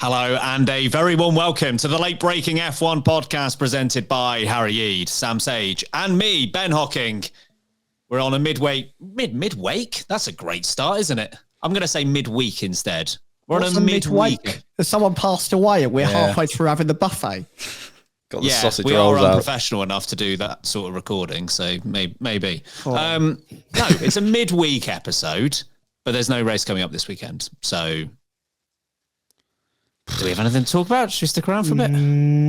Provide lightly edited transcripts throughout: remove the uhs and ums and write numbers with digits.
Hello and a very warm welcome to the late-breaking F1 podcast presented by Harry Eade, Sam Sage, and me, Ben Hocking. We're on a midweek? That's a great start, isn't it? I'm going to say midweek instead. We're on a midweek. Has someone passed away and we're halfway through having the buffet? Got the sausage we rolls are out. unprofessional enough to do that sort of recording, so maybe. No, it's a midweek episode, but there's no race coming up this weekend, so... Do we have anything to talk about? Should we stick around for a bit?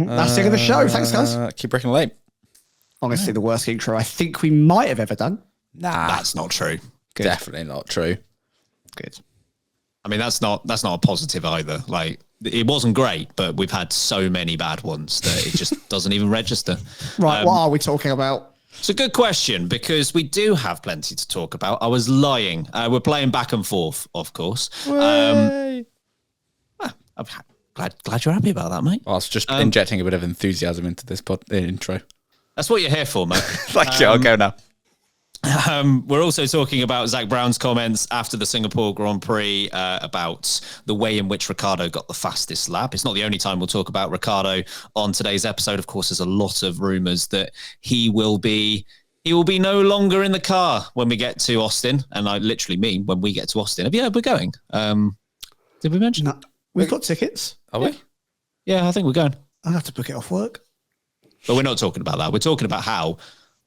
That's the end of the show. Thanks, guys. Keep breaking late. Honestly, the worst intro I think we might have ever done. Nah, that's not true. Good. Definitely not true. Good. I mean, that's not a positive either. Like, it wasn't great, but we've had so many bad ones that it just doesn't even register. Right, what are we talking about? It's a good question because we do have plenty to talk about. I was lying. We're playing back and forth, of course. I'm glad you're happy about that, mate. I was just injecting a bit of enthusiasm into this intro. That's what you're here for, mate. Thank you. I'll go now. We're also talking about Zach Brown's comments after the Singapore Grand Prix about the way in which Ricciardo got the fastest lap. It's not the only time we'll talk about Ricciardo on today's episode. Of course, there's a lot of rumours that he will be no longer in the car when we get to Austin. And I literally mean when we get to Austin. We're going. Did we mention that? We've got tickets. Are we? Yeah, I think we're going. I'll have to book it off work. But we're not talking about that. We're talking about how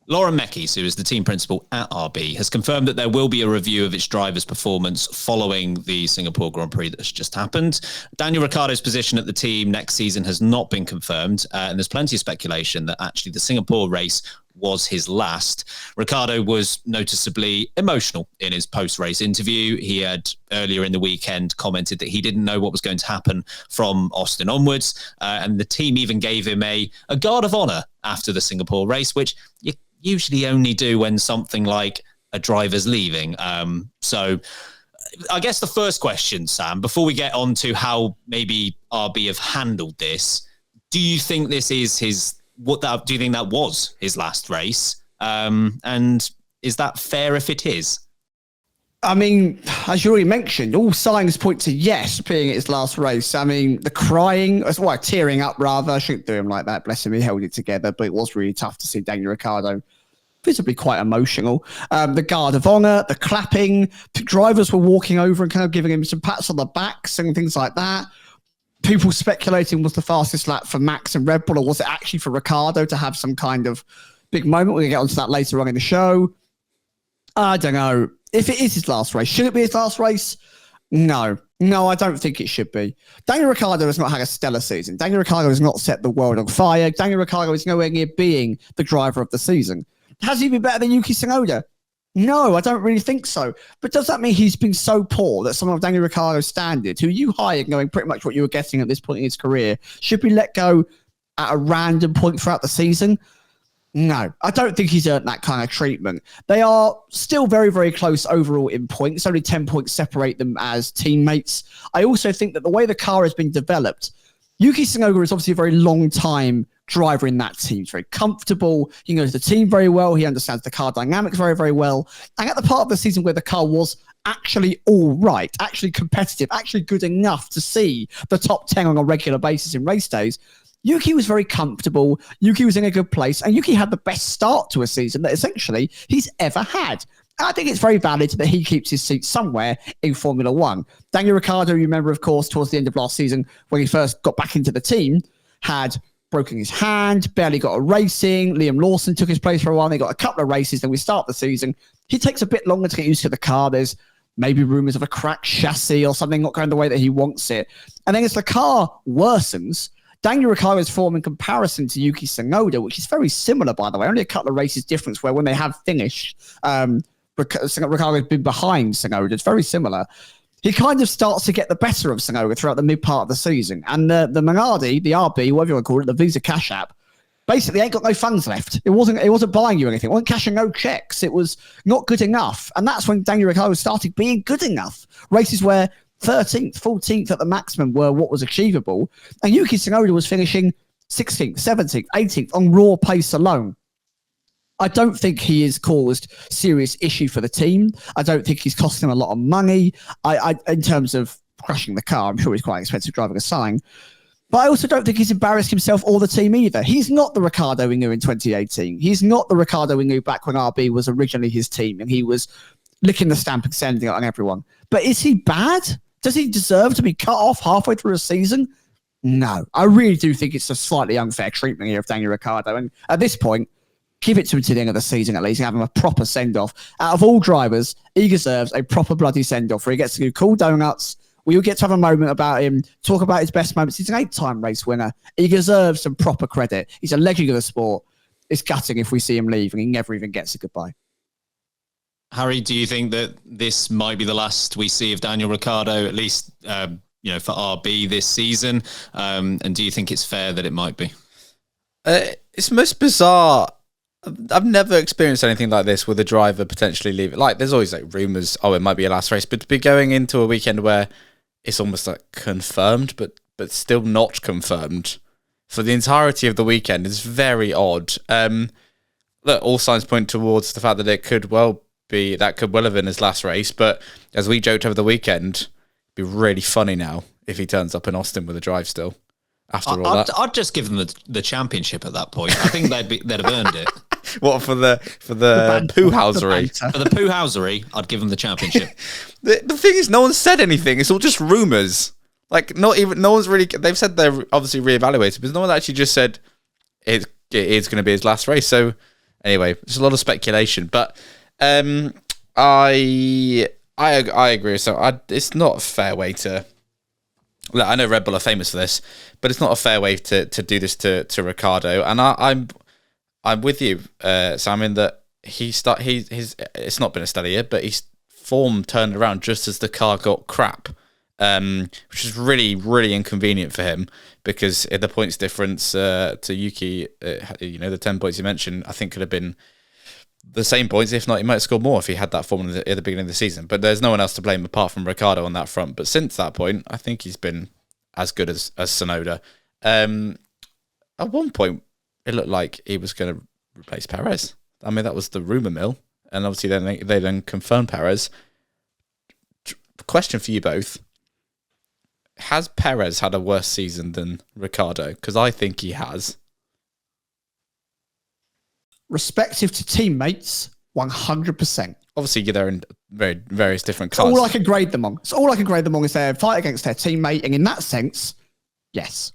Lauren Mekies, who is the team principal at RB, has confirmed that there will be a review of its driver's performance following the Singapore Grand Prix that has just happened. Daniel Ricciardo's position at the team next season has not been confirmed, and there's plenty of speculation that actually the Singapore race was his last. Ricciardo was noticeably emotional in his post-race interview. He had earlier in the weekend commented that he didn't know what was going to happen from Austin onwards, and the team even gave him a guard of honor after the Singapore race, which you usually only do when something like a driver's leaving. So I guess the first question, Sam, before we get on to how maybe RB have handled this, do you think this is do you think that was his last race? And is that fair if it is? I mean, as you already mentioned, all signs point to yes, being his last race. I mean, the crying, tearing up rather. I shouldn't do him like that. Bless him, he held it together, but it was really tough to see Daniel Ricciardo visibly quite emotional. The guard of honor, the clapping, drivers were walking over and kind of giving him some pats on the backs and things like that. People speculating was the fastest lap for Max and Red Bull, or was it actually for Ricciardo to have some kind of big moment? We're going to get onto that later on in the show. I don't know. If it is his last race, should it be his last race? No, I don't think it should be. Daniel Ricciardo has not had a stellar season. Daniel Ricciardo has not set the world on fire. Daniel Ricciardo is nowhere near being the driver of the season. Has he been better than Yuki Tsunoda? No, I don't really think so. But does that mean he's been so poor that someone of Daniel Ricciardo's standard, who you hired knowing pretty much what you were getting at this point in his career, should be let go at a random point throughout the season? No, I don't think he's earned that kind of treatment. They are still very, very close overall in points. Only 10 points separate them as teammates. I also think that the way the car has been developed, Yuki Tsunoda is obviously a very long time driver in that team. He's very comfortable. He knows the team very well. He understands the car dynamics very, very well. And at the part of the season where the car was actually all right, actually competitive, actually good enough to see the top 10 on a regular basis in race days, Yuki was very comfortable. Yuki was in a good place. And Yuki had the best start to a season that essentially he's ever had. And I think it's very valid that he keeps his seat somewhere in Formula One. Daniel Ricciardo, you remember, of course, towards the end of last season, when he first got back into the team, had broken his hand, barely got a racing. Liam Lawson took his place for a while. They got a couple of races. Then we start the season. He takes a bit longer to get used to the car. There's maybe rumors of a cracked chassis or something not going the way that he wants it. And then as the car worsens, Daniel Ricciardo's form in comparison to Yuki Tsunoda, which is very similar, by the way, only a couple of races difference where when they have finished, Ricciardo's been behind Tsunoda. It's very similar. He kind of starts to get the better of Tsunoda throughout the mid part of the season. And the Minardi, the RB, whatever you want to call it, the Visa Cash App, basically ain't got no funds left. It wasn't buying you anything. It wasn't cashing no checks. It was not good enough. And that's when Daniel Ricciardo started being good enough. Races where 13th, 14th at the maximum were what was achievable. And Yuki Tsunoda was finishing 16th, 17th, 18th on raw pace alone. I don't think he has caused serious issue for the team. I don't think he's costing them a lot of money. In terms of crashing the car. I'm sure he's quite expensive driving a sign. But I also don't think he's embarrassed himself or the team either. He's not the Ricciardo we knew in 2018. He's not the Ricciardo we knew back when RB was originally his team and he was licking the stamp and sending it on everyone. But is he bad? Does he deserve to be cut off halfway through a season? No. I really do think it's a slightly unfair treatment here of Daniel Ricciardo. And at this point, give it to him to the end of the season at least and have him a proper send-off. Out of all drivers, he deserves a proper bloody send-off where he gets to do cool donuts. We'll get to have a moment about him, talk about his best moments. He's an 8-time race winner. He deserves some proper credit. He's a legend of the sport. It's gutting if we see him leave and he never even gets a goodbye. Harry, do you think that this might be the last we see of Daniel Ricciardo, at least for RB this season? And do you think it's fair that it might be? It's most bizarre. I've never experienced anything like this with a driver potentially leaving. Like, there's always like rumors, it might be a last race, but to be going into a weekend where it's almost like confirmed, but still not confirmed for the entirety of the weekend is very odd. Look, all signs point towards the fact that it could well have been his last race, but as we joked over the weekend, it'd be really funny now if he turns up in Austin with a drive still. After all that, I'd just give them the championship at that point. I think they'd have earned it. What for the poo-housery? For the poo-housery, I'd give them the championship. The thing is, no one said anything. It's all just rumors. Like, no one's really. They've said they're obviously reevaluated, but no one actually just said it is going to be his last race. So anyway, there's a lot of speculation. But I agree. So it's not a fair way to. Look, I know Red Bull are famous for this, but it's not a fair way to do this to Ricciardo. And I'm with you, Sam, in that it's not been a steady year, but his form turned around just as the car got crap, which is really, really inconvenient for him because the points difference to Yuki, the 10 points you mentioned, I think could have been the same points. If not, he might have scored more if he had that form at the beginning of the season. But there's no one else to blame apart from Ricciardo on that front. But since that point, I think he's been as good as Tsunoda. At one point, it looked like he was going to replace Perez. I mean, that was the rumor mill, and obviously they then confirmed Perez. Question for you both: has Perez had a worse season than Ricciardo? Because I think he has. Respective to teammates, 100%. Obviously, they're in various different cars. All I can grade them on. So all I can grade them on is their fight against their teammate, and in that sense, yes.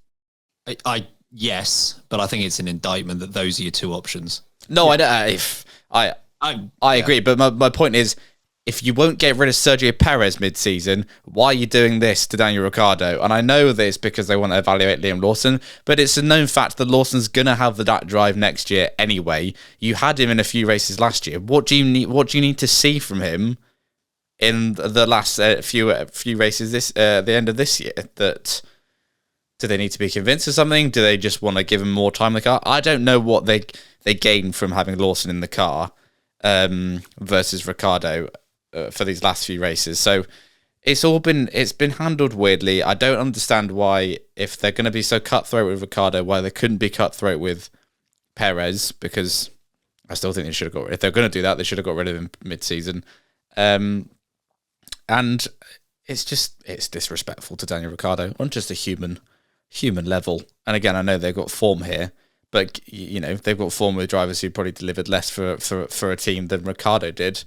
Yes, but I think it's an indictment that those are your two options. No, I don't. I agree, but my point is, if you won't get rid of Sergio Perez mid-season, why are you doing this to Daniel Ricciardo? And I know that it's because they want to evaluate Liam Lawson, but it's a known fact that Lawson's going to have that drive next year anyway. You had him in a few races last year. What do you need to see from him in the last few races the end of this year? That do they need to be convinced of something? Do they just want to give him more time in the car? I don't know what they gain from having Lawson in the car versus Ricciardo. For these last few races, so it's been handled weirdly. I don't understand why, if they're going to be so cutthroat with Ricciardo, why they couldn't be cutthroat with Perez, because I still think they should have if they're going to do that, they should have got rid of him mid-season. And it's disrespectful to Daniel Ricciardo on just a human level. And again, I know they've got form here, but they've got form with drivers who probably delivered less for a team than Ricciardo did.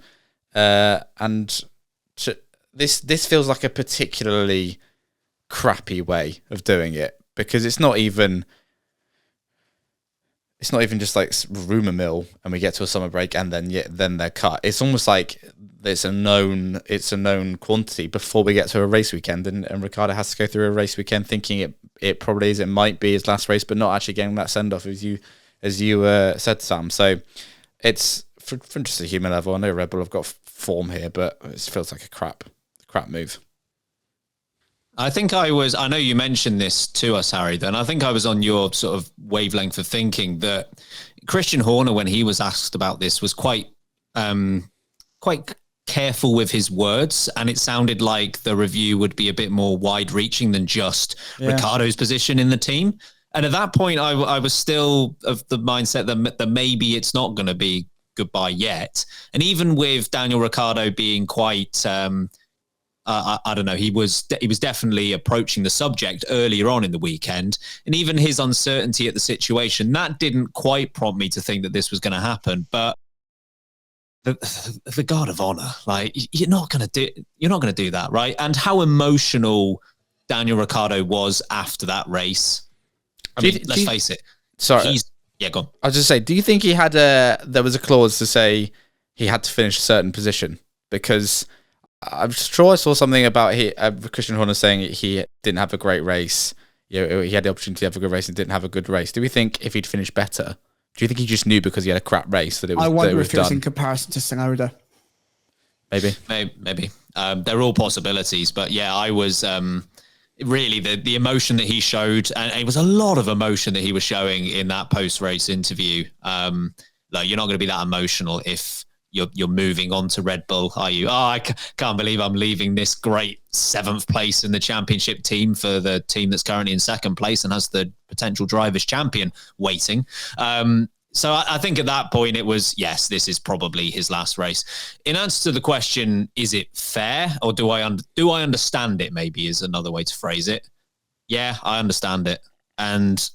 This feels like a particularly crappy way of doing it, because it's not even just like rumor mill and we get to a summer break and then they're cut. It's almost like it's a known quantity before we get to a race weekend, and Ricciardo has to go through a race weekend thinking it probably is, it might be his last race, but not actually getting that send off as you said, Sam. So it's from just a human level. I know Red Bull have got form here, but it feels like a crap move. I know you mentioned this to us, Harry, then I think I was on your sort of wavelength of thinking that Christian Horner, when he was asked about this, was quite careful with his words, and it sounded like the review would be a bit more wide-reaching than just Ricciardo's position in the team. And at that point, I was still of the mindset that maybe it's not going to be goodbye yet. And even with Daniel Ricciardo being quite I don't know. He was definitely approaching the subject earlier on in the weekend, and even his uncertainty at the situation, that didn't quite prompt me to think that this was going to happen. But the guard of honor, like you're not going to do that, right? And how emotional Daniel Ricciardo was after that race. Let's face it. Sorry. Go on. I was just say, do you think he had there was a clause to say he had to finish a certain position? Because I'm sure I saw something about Christian Horner saying he didn't have a great race. He had the opportunity to have a good race and didn't have a good race. Do we think if he'd finished better, do you think he just knew because he had a crap race that it was? I wonder if it was in comparison to Tsunoda. Maybe. They're all possibilities, but yeah, I was really the emotion that he showed, and it was a lot of emotion that he was showing in that post-race interview. Like, you're not going to be that emotional if you're moving on to Red Bull, are you? I can't believe I'm leaving this great 7th place in the championship team for the team that's currently in 2nd place and has the potential drivers champion waiting. So I think at that point it was, yes, this is probably his last race. In answer to the question, is it fair, or do I understand it? Maybe is another way to phrase it. Yeah, I understand it. And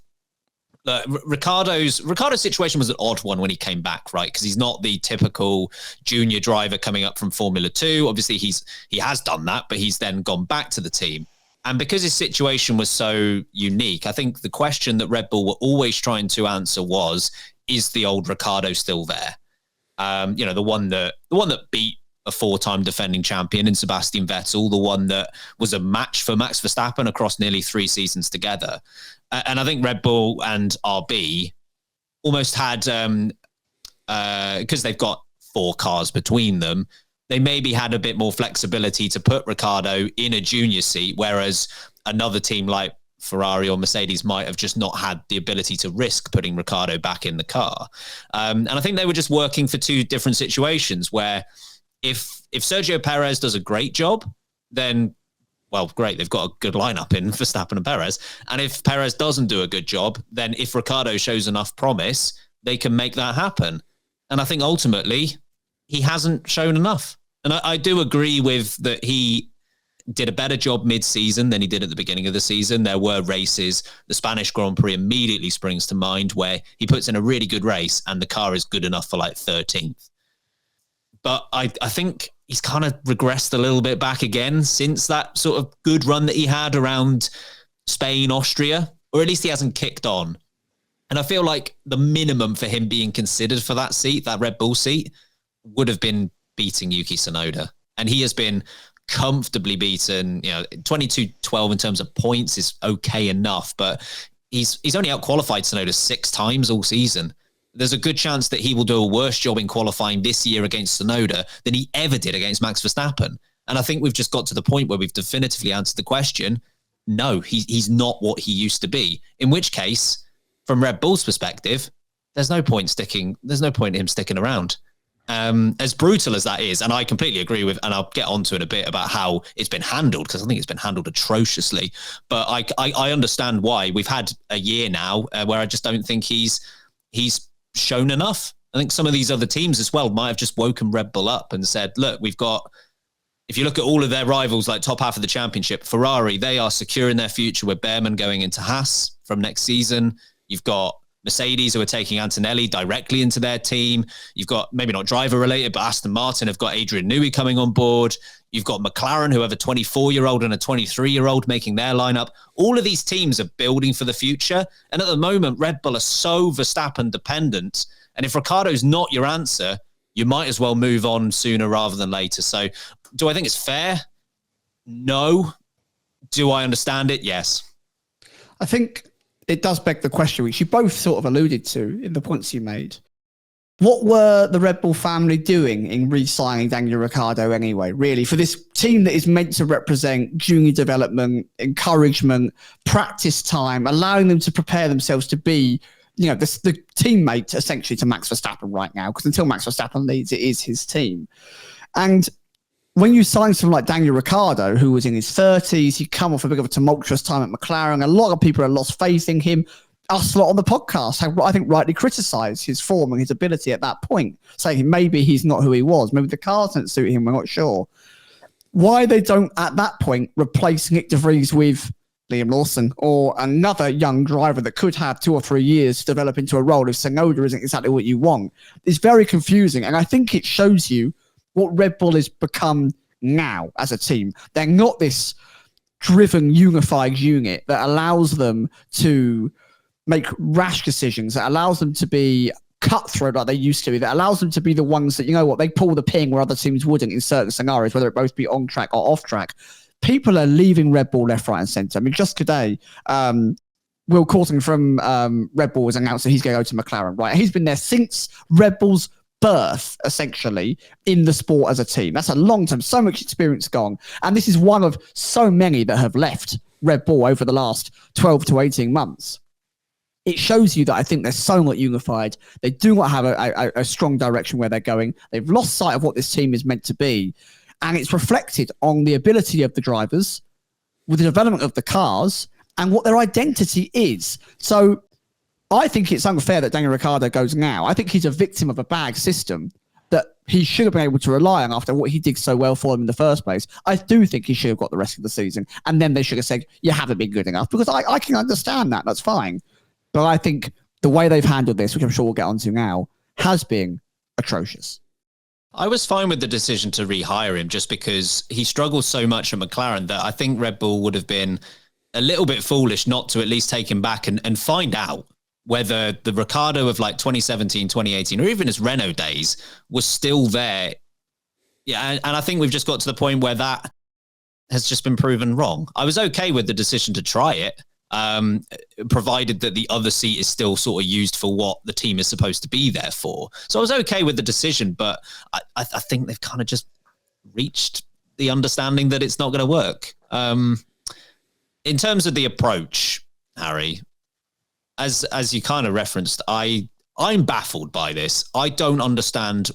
Ricciardo's situation was an odd one when he came back, right? Because he's not the typical junior driver coming up from Formula 2. Obviously, he has done that, but he's then gone back to the team. And because his situation was so unique, I think the question that Red Bull were always trying to answer was, is the old Ricciardo still there? The one that beat a 4-time defending champion in Sebastian Vettel, the one that was a match for Max Verstappen across nearly 3 seasons together. And I think Red Bull and RB almost had, because they've got 4 cars between them, they maybe had a bit more flexibility to put Ricciardo in a junior seat, whereas another team like Ferrari or Mercedes might have just not had the ability to risk putting Ricciardo back in the car. And I think they were just working for 2 different situations where if Sergio Perez does a great job, then, well, great, they've got a good lineup in Verstappen and Perez. And if Perez doesn't do a good job, then if Ricciardo shows enough promise, they can make that happen. And I think ultimately he hasn't shown enough. And I do agree with that he did a better job mid-season than he did at the beginning of the season. There were races, the Spanish Grand Prix immediately springs to mind, where he puts in a really good race and the car is good enough for like 13th. But I think he's kind of regressed a little bit back again since that sort of good run that he had around Spain, Austria, or at least he hasn't kicked on. And I feel like the minimum for him being considered for that seat, that Red Bull seat, would have been beating Yuki Tsunoda. And he has been comfortably beaten. 22-12 in terms of points is okay enough, but he's only outqualified Tsunoda 6 times all season. There's a good chance that he will do a worse job in qualifying this year against Tsunoda than he ever did against Max Verstappen. And I think we've just got to the point where we've definitively answered the question. No, he's not what he used to be. In which case, from Red Bull's perspective, there's no point in him sticking around. As brutal as that is, and I completely agree with, and I'll get onto it a bit about how it's been handled, because I think it's been handled atrociously. But I understand why. We've had a year now where I just don't think he's shown enough. I think some of these other teams as well might have just woken Red Bull up and said, look, we've got, if you look at all of their rivals, like top half of the championship, Ferrari, they are secure in their future with Behrman going into Haas from next season. You've got Mercedes, who are taking Antonelli directly into their team. You've got, maybe not driver related, but Aston Martin have got Adrian Newey coming on board. You've got McLaren, who have a 24-year-old and a 23-year-old making their lineup. All of these teams are building for the future. And at the moment, Red Bull are so Verstappen dependent. And if Ricciardo's not your answer, you might as well move on sooner rather than later. So do I think it's fair? No. Do I understand it? Yes. I think it does beg the question, which you both sort of alluded to in the points you made. What were the Red Bull family doing in re-signing Daniel Ricciardo anyway, really, for this team that is meant to represent junior development, encouragement, practice time, allowing them to prepare themselves to be, the teammate essentially to Max Verstappen right now, because until Max Verstappen leads, it is his team. And when you sign someone like Daniel Ricciardo, who was in his 30s, he come off a bit of a tumultuous time at McLaren. A lot of people have lost faith in him. Us lot on the podcast have, I think, rightly criticised his form and his ability at that point, saying maybe he's not who he was. Maybe the cars didn't suit him. We're not sure. why they don't, at that point, replace Nick de Vries with Liam Lawson or another young driver that could have 2 or 3 years to develop into a role if Tsunoda isn't exactly what you want. It's very confusing. And I think it shows you what Red Bull has become now as a team. They're not this driven, unified unit that allows them to make rash decisions, that allows them to be cutthroat like they used to be, that allows them to be the ones that, you know what, they pull the pin where other teams wouldn't in certain scenarios, whether it both be on track or off track. People are leaving Red Bull left, right, and centre. I mean, just today, Will Corton from Red Bull has announced that he's going to go to McLaren, right? He's been there since Red Bull's birth, essentially, in the sport as a team. That's a long time, so much experience gone. And this is one of so many that have left Red Bull over the last 12 to 18 months. It shows you that I think they're so not unified. They do not have a strong direction where they're going. They've lost sight of what this team is meant to be. And it's reflected on the ability of the drivers, with the development of the cars, and what their identity is. So I think it's unfair that Daniel Ricciardo goes now. I think he's a victim of a bad system that he should have been able to rely on after what he did so well for him in the first place. I do think he should have got the rest of the season. And then they should have said, you haven't been good enough. Because I can understand that. That's fine. But I think the way they've handled this, which I'm sure we'll get onto now, has been atrocious. I was fine with the decision to rehire him just because he struggles so much at McLaren that I think Red Bull would have been a little bit foolish not to at least take him back and find out whether the Ricciardo of like 2017, 2018, or even his Renault days was still there. Yeah, and I think we've just got to the point where that has just been proven wrong. I was okay with the decision to try it, provided that the other seat is still sort of used for what the team is supposed to be there for. So I was okay with the decision, but I think they've kind of just reached the understanding that it's not going to work. In terms of the approach, Harry, as you kind of referenced, I'm baffled by this. I don't understand.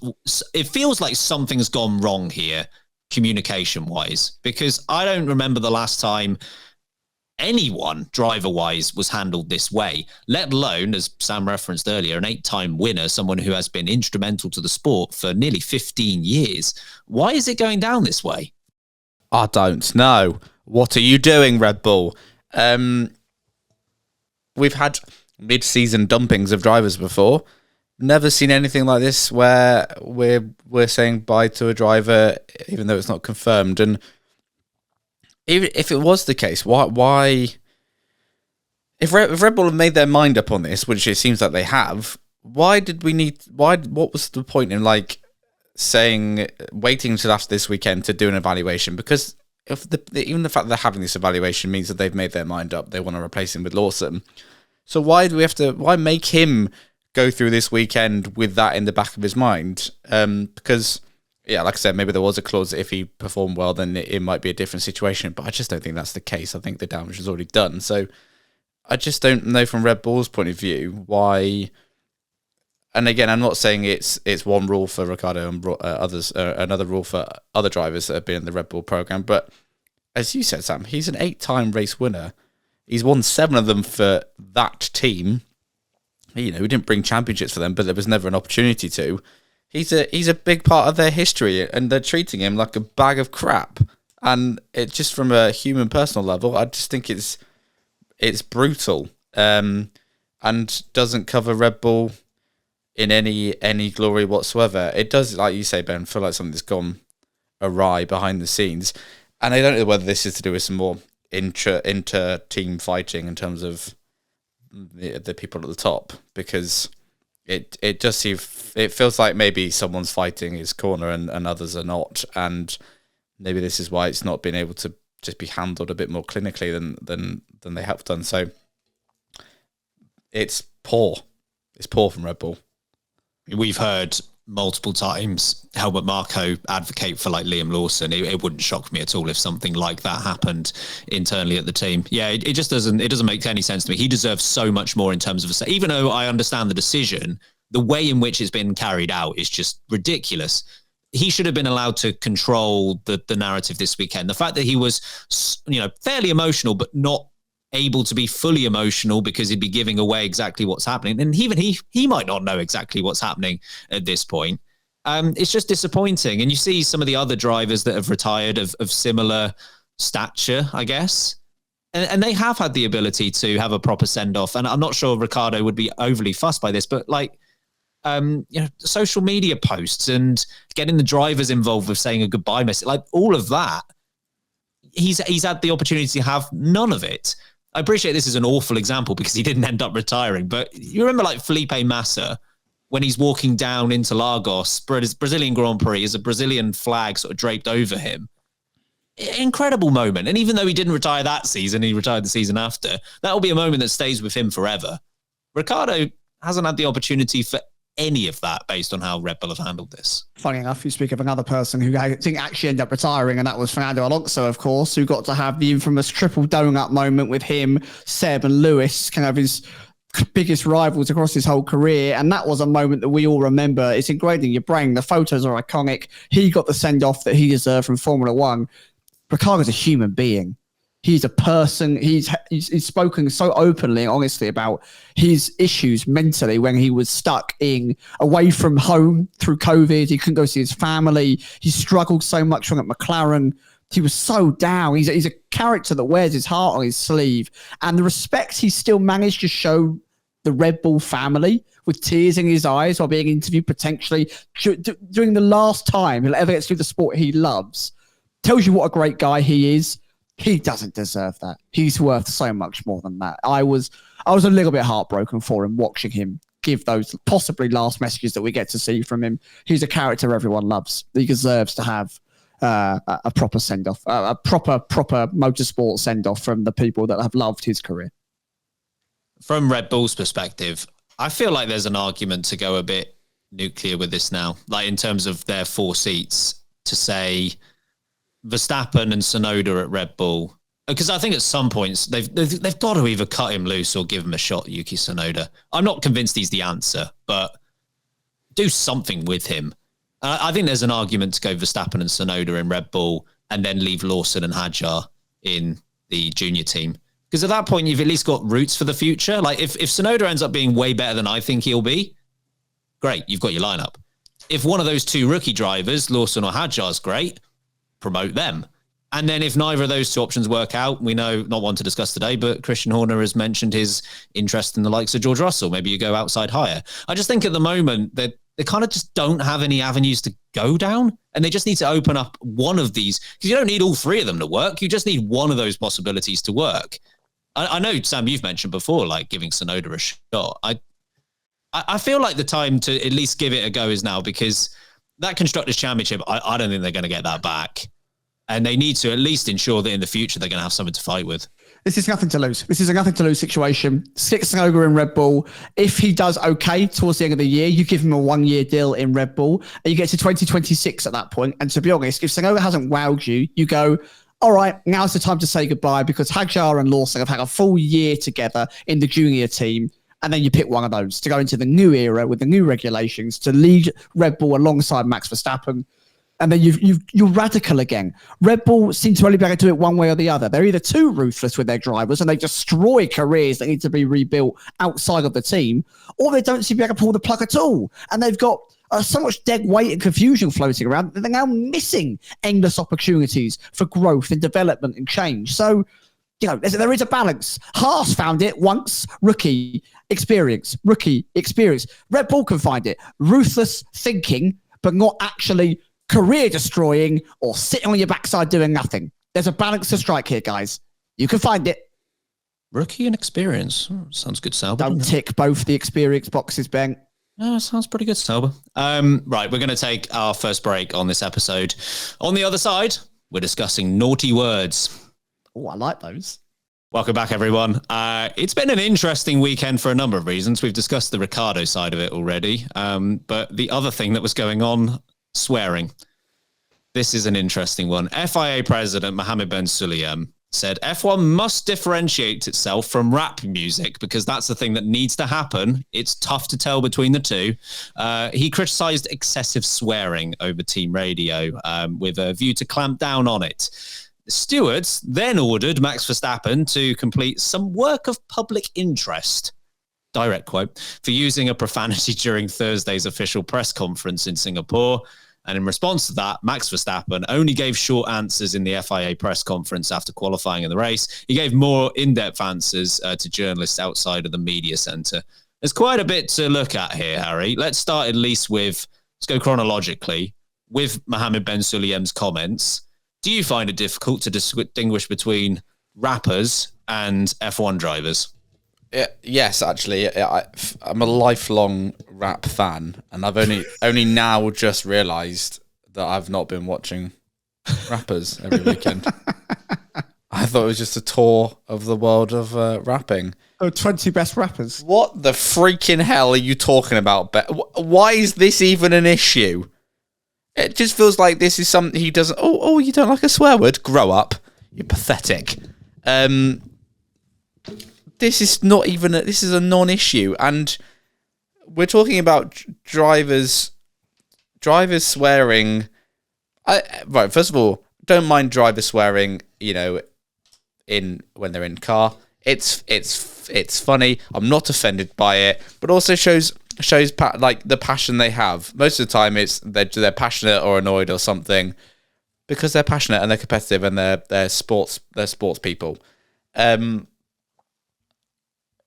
It feels like something's gone wrong here, communication-wise, because I don't remember the last time anyone driver-wise was handled this way, let alone, as Sam referenced earlier, an 8-time winner, someone who has been instrumental to the sport for nearly 15 years. Why is it going down this way? I don't know. What are you doing, Red Bull? We've had mid-season dumpings of drivers before. Never seen anything like this where we're saying bye to a driver even though it's not confirmed. And even if it was the case, why if Red Bull have made their mind up on this, which it seems like they have, what was the point in like saying waiting until after this weekend to do an evaluation? Because if even the fact that they're having this evaluation means that they've made their mind up, they want to replace him with Lawson. So why make him go through this weekend with that in the back of his mind? Because yeah, like I said, maybe there was a clause that if he performed well, then it might be a different situation. But I just don't think that's the case. I think the damage was already done. So I just don't know from Red Bull's point of view why. And again, I'm not saying it's one rule for Ricciardo and others, another rule for other drivers that have been in the Red Bull program. But as you said, Sam, he's an 8-time race winner. He's won 7 of them for that team. You know, he didn't bring championships for them, but there was never an opportunity to. He's a big part of their history, and they're treating him like a bag of crap. And it just from a human personal level, I just think it's brutal, and doesn't cover Red Bull in any glory whatsoever. It does, like you say, Ben, feel like something's gone awry behind the scenes. And I don't know whether this is to do with some more inter-team fighting in terms of the people at the top, because it feels like maybe someone's fighting his corner and others are not, and maybe this is why it's not been able to just be handled a bit more clinically than they have done. So it's poor. It's poor from Red Bull. We've heard multiple times Helmut Marko advocate for like Liam Lawson. It wouldn't shock me at all if something like that happened internally at the team. Yeah, it just doesn't make any sense to me. He deserves so much more in terms of even though I understand the decision, the way in which it's been carried out is just ridiculous. He should have been allowed to control the narrative this weekend. The fact that he was, fairly emotional, but not able to be fully emotional because he'd be giving away exactly what's happening. And even he might not know exactly what's happening at this point. It's just disappointing. And you see some of the other drivers that have retired of similar stature, I guess. And they have had the ability to have a proper send-off. And I'm not sure Ricciardo would be overly fussed by this, but like, social media posts and getting the drivers involved with saying a goodbye message, like all of that, he's had the opportunity to have none of it. I appreciate this is an awful example because he didn't end up retiring, but you remember like Felipe Massa, when he's walking down into Lagos, Brazilian Grand Prix, is a Brazilian flag sort of draped over him. Incredible moment. And even though he didn't retire that season, he retired the season after, that'll be a moment that stays with him forever. Ricciardo hasn't had the opportunity for any of that based on how Red Bull have handled this. Funny enough, you speak of another person who I think actually ended up retiring, and that was Fernando Alonso, of course, who got to have the infamous triple donut moment with him, Seb and Lewis, kind of his biggest rivals across his whole career. And that was a moment that we all remember. It's engraved in your brain. The photos are iconic. He got the send-off that he deserved from Formula One. Ricciardo's a human being. He's a person. He's spoken so openly and honestly about his issues mentally when he was stuck away from home through COVID. He couldn't go see his family. He struggled so much from at McLaren. He was so down. He's a character that wears his heart on his sleeve. And the respect he still managed to show the Red Bull family with tears in his eyes while being interviewed potentially during the last time he'll ever get to do the sport he loves tells you what a great guy he is. He doesn't deserve that. He's worth so much more than that. I was a little bit heartbroken for him watching him give those possibly last messages that we get to see from him. He's a character everyone loves. He deserves to have a proper send-off, a proper motorsport send-off from the people that have loved his career. From Red Bull's perspective, I feel like there's an argument to go a bit nuclear with this now, like in terms of their 4 seats, to say Verstappen and Tsunoda at Red Bull, because I think at some points they've got to either cut him loose or give him a shot, Yuki Tsunoda. I'm not convinced he's the answer, but do something with him. I think there's an argument to go Verstappen and Tsunoda in Red Bull and then leave Lawson and Hadjar in the junior team. Because at that point, you've at least got roots for the future. Like if Tsunoda ends up being way better than I think he'll be, great, you've got your lineup. If one of those 2 rookie drivers, Lawson or Hadjar, is great, promote them. And then if neither of those 2 options work out, we know, not one to discuss today, but Christian Horner has mentioned his interest in the likes of George Russell. Maybe you go outside higher. I just think at the moment that they kind of just don't have any avenues to go down, and they just need to open up one of these, because you don't need all 3 of them to work. You just need one of those possibilities to work. I know, Sam, you've mentioned before, like giving Tsunoda a shot. I feel like the time to at least give it a go is now, because that Constructors' Championship, I don't think they're going to get that back. And they need to at least ensure that in the future they're going to have something to fight with. This is nothing to lose. This is a nothing to lose situation. Stick Tsunoda in Red Bull. If he does okay towards the end of the year, you give him a 1-year deal in Red Bull, and you get to 2026 at that point. And to be honest, if Tsunoda hasn't wowed you, you go, all right, now's the time to say goodbye, because Hadjar and Lawson have had a full year together in the junior team. And then you pick one of those to go into the new era with the new regulations to lead Red Bull alongside Max Verstappen. And then you're radical again. Red Bull seem to only be able to do it one way or the other. They're either too ruthless with their drivers and they destroy careers that need to be rebuilt outside of the team, or they don't seem to be able to pull the plug at all. And they've got so much dead weight and confusion floating around that they're now missing endless opportunities for growth and development and change. So, you know, there is a balance. Haas found it once, rookie experience. Red Bull can find it. Ruthless thinking, but not actually career destroying or sitting on your backside doing nothing. There's a balance to strike here, guys. You can find it. Rookie and experience. Sounds good, Sauber. Don't tick both the experience boxes, Ben. Sounds pretty good, Sauber. Right, we're going to take our first break on this episode. On the other side, we're discussing naughty words. Oh, I like those. Welcome back, everyone. It's been an interesting weekend for a number of reasons. We've discussed the Ricciardo side of it already. But the other thing that was going on, swearing. This is an interesting one. FIA President Mohammed Ben Sulayem said F1 must differentiate itself from rap music because that's the thing that needs to happen. It's tough to tell between the two. He criticised excessive swearing over team radio with a view to clamp down on it. The stewards then ordered Max Verstappen to complete some work of public interest. direct quote, for using a profanity during Thursday's official press conference in Singapore. And in response to that, Max Verstappen only gave short answers in the FIA press conference after qualifying in the race. He gave more in-depth answers to journalists outside of the media centre. There's quite a bit to look at here, Harry. Let's start at least with, let's go chronologically, with Mohammed Ben Sulayem's comments. Do you find it difficult to distinguish between rappers and F1 drivers? Yes, actually, I'm a lifelong rap fan, and I've only now just realised that I've not been watching rappers every weekend. I thought it was just a tour of the world of rapping. Oh, 20 best rappers. What the freaking hell are you talking about, Ben? Why is this even an issue? It just feels like this is something he doesn't... Oh, you don't like a swear word? Grow up. You're pathetic. This is not even... this is a non-issue. And we're talking about drivers swearing... Right, first of all, don't mind drivers swearing, when they're in car. It's funny. I'm not offended by it, but also shows the passion they have. Most of the time, it's they're passionate or annoyed or something because they're passionate and they're competitive and they're sports people.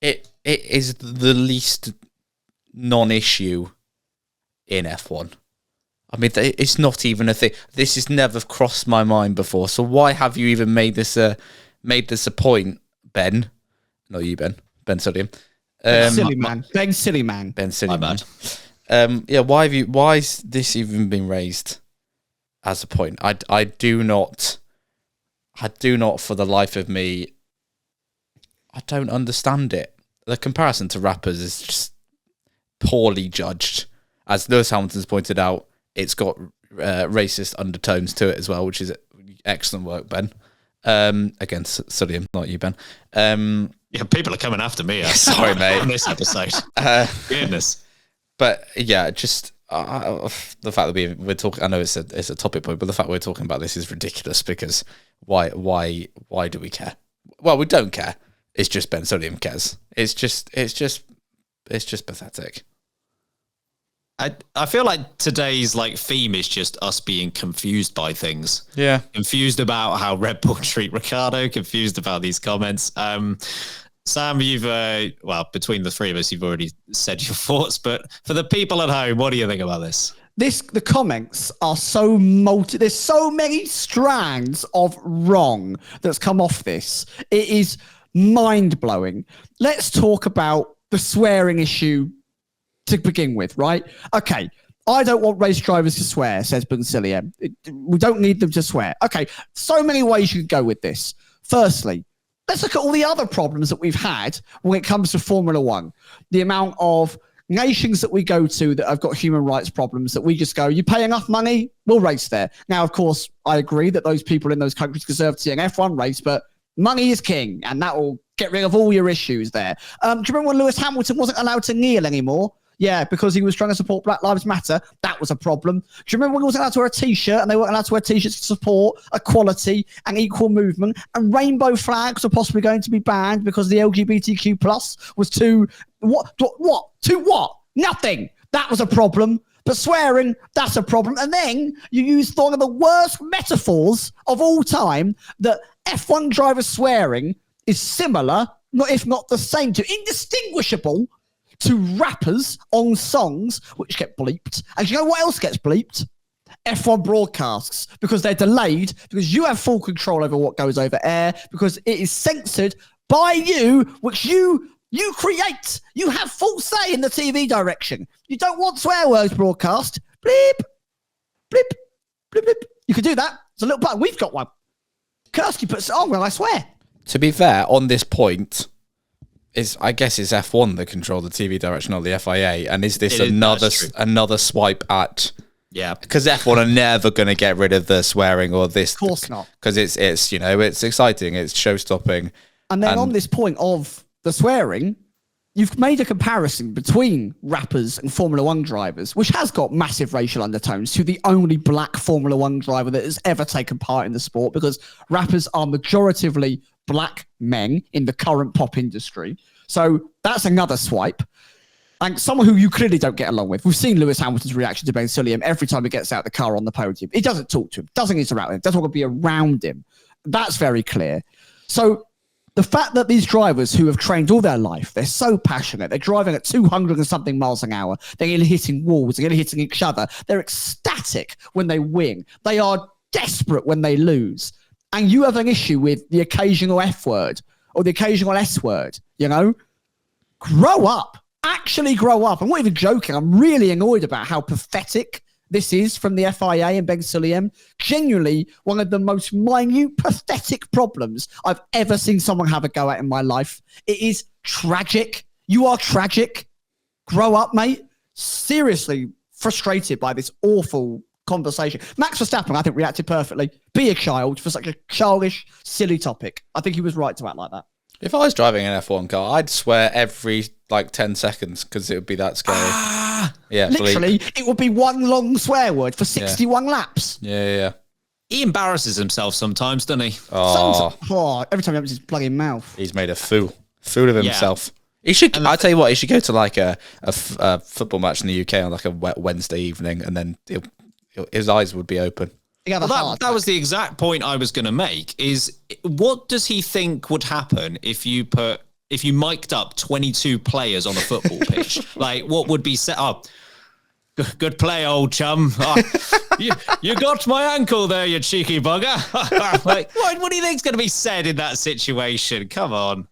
It is the least non-issue in F1. I mean, it's not even a thing. This has never crossed my mind before. So why have you even made this a point, Ben? Not you, Ben. Ben Sulayem. Silly man. Ben Silly man. Ben Silly man. Why has this even been raised as a point? I do not for the life of me, I don't understand it. The comparison to rappers is just poorly judged. As Lewis Hamilton's pointed out, it's got racist undertones to it as well, which is excellent work, Ben. Against Sulayem, not you, Ben. Yeah, people are coming after me. Sorry, mate. On this episode. Goodness. But yeah, just the fact that we're talking. I know it's a topic point, but the fact we're talking about this is ridiculous because why do we care? Well, we don't care. It's just Ben Sulayem cares. It's just pathetic. I feel like today's theme is just us being confused by things. Yeah. Confused about how Red Bull treat Ricciardo, confused about these comments. Sam, you've, between the three of us, you've already said your thoughts, but for the people at home, what do you think about this? The comments are so there's so many strands of wrong that's come off this. It is mind-blowing. Let's talk about the swearing issue to begin with, right? Okay, I don't want race drivers to swear, says Ben Sulayem. We don't need them to swear. Okay, so many ways you could go with this. Firstly, let's look at all the other problems that we've had when it comes to Formula One. The amount of nations that we go to that have got human rights problems that we just go, you pay enough money, we'll race there. Now, of course, I agree that those people in those countries deserve to see an F1 race, but money is king, and that will get rid of all your issues there. Do you remember when Lewis Hamilton wasn't allowed to kneel anymore? Yeah, because he was trying to support Black Lives Matter. That was a problem. Do you remember when he wasn't allowed to wear a T-shirt and they weren't allowed to wear T-shirts to support equality and equal movement? And rainbow flags were possibly going to be banned because the LGBTQ plus was too... What? To what? Nothing. That was a problem. But swearing, that's a problem. And then you use one of the worst metaphors of all time, that F1 drivers swearing is similar, if not the same, to indistinguishable to rappers on songs which get bleeped. And you know what else gets bleeped? F1 broadcasts, because they're delayed, because you have full control over what goes over air, because it is censored by you, which you create. You have full say in the TV direction. You don't want swear words broadcast. Bleep, bleep, bleep, bleep. You can do that. It's a little button. We've got one. Kursky puts it on when I swear. To be fair, on this point, I guess it's F1 that control the TV direction, not the FIA. And is this another swipe at? Yeah, because F1 are never going to get rid of the swearing or this. Of course not. Because it's it's exciting, it's show stopping. And then on this point of the swearing, you've made a comparison between rappers and Formula One drivers, which has got massive racial undertones, to the only black Formula One driver that has ever taken part in the sport, because rappers are majoritively black men in the current pop industry. So So that's another swipe. And someone who you clearly don't get along with. We've seen Lewis Hamilton's reaction to Ben Sullivan every time he gets out the car on the podium. He doesn't talk to him, doesn't interact with him, doesn't want to be around him. That's very clear. So the fact that these drivers who have trained all their life, they're so passionate, they're driving at 200 and something miles an hour, they're getting hitting walls, they're getting hitting each other, they're ecstatic when they win, they are desperate when they lose, and you have an issue with the occasional F word or the occasional S word, grow up. Actually grow up. I'm not even joking. I'm really annoyed about how pathetic this is from the FIA and Ben Sullivan. Genuinely one of the most minute, pathetic problems I've ever seen someone have a go at in my life. It is tragic. You are tragic. Grow up, mate. Seriously frustrated by this awful conversation. Max Verstappen, I think, reacted perfectly. Be a child for such a childish, silly topic. I think he was right to act like that. If I was driving an F1 car, I'd swear every 10 seconds because it would be that scary. Yeah, literally, it would be one long swear word for 61 laps. Yeah. He embarrasses himself sometimes, doesn't he? Every time he opens his bloody mouth. He's made a fool of himself. He should. I tell you what, he should go to a football match in the UK on a Wednesday evening, and then his eyes would be open. Well, that was the exact point I was going to make, is what does he think would happen if you mic'd up 22 players on a football pitch? What would be said? Oh, good play, old chum. Oh, you got my ankle there, you cheeky bugger. What do you think's going to be said in that situation? Come on.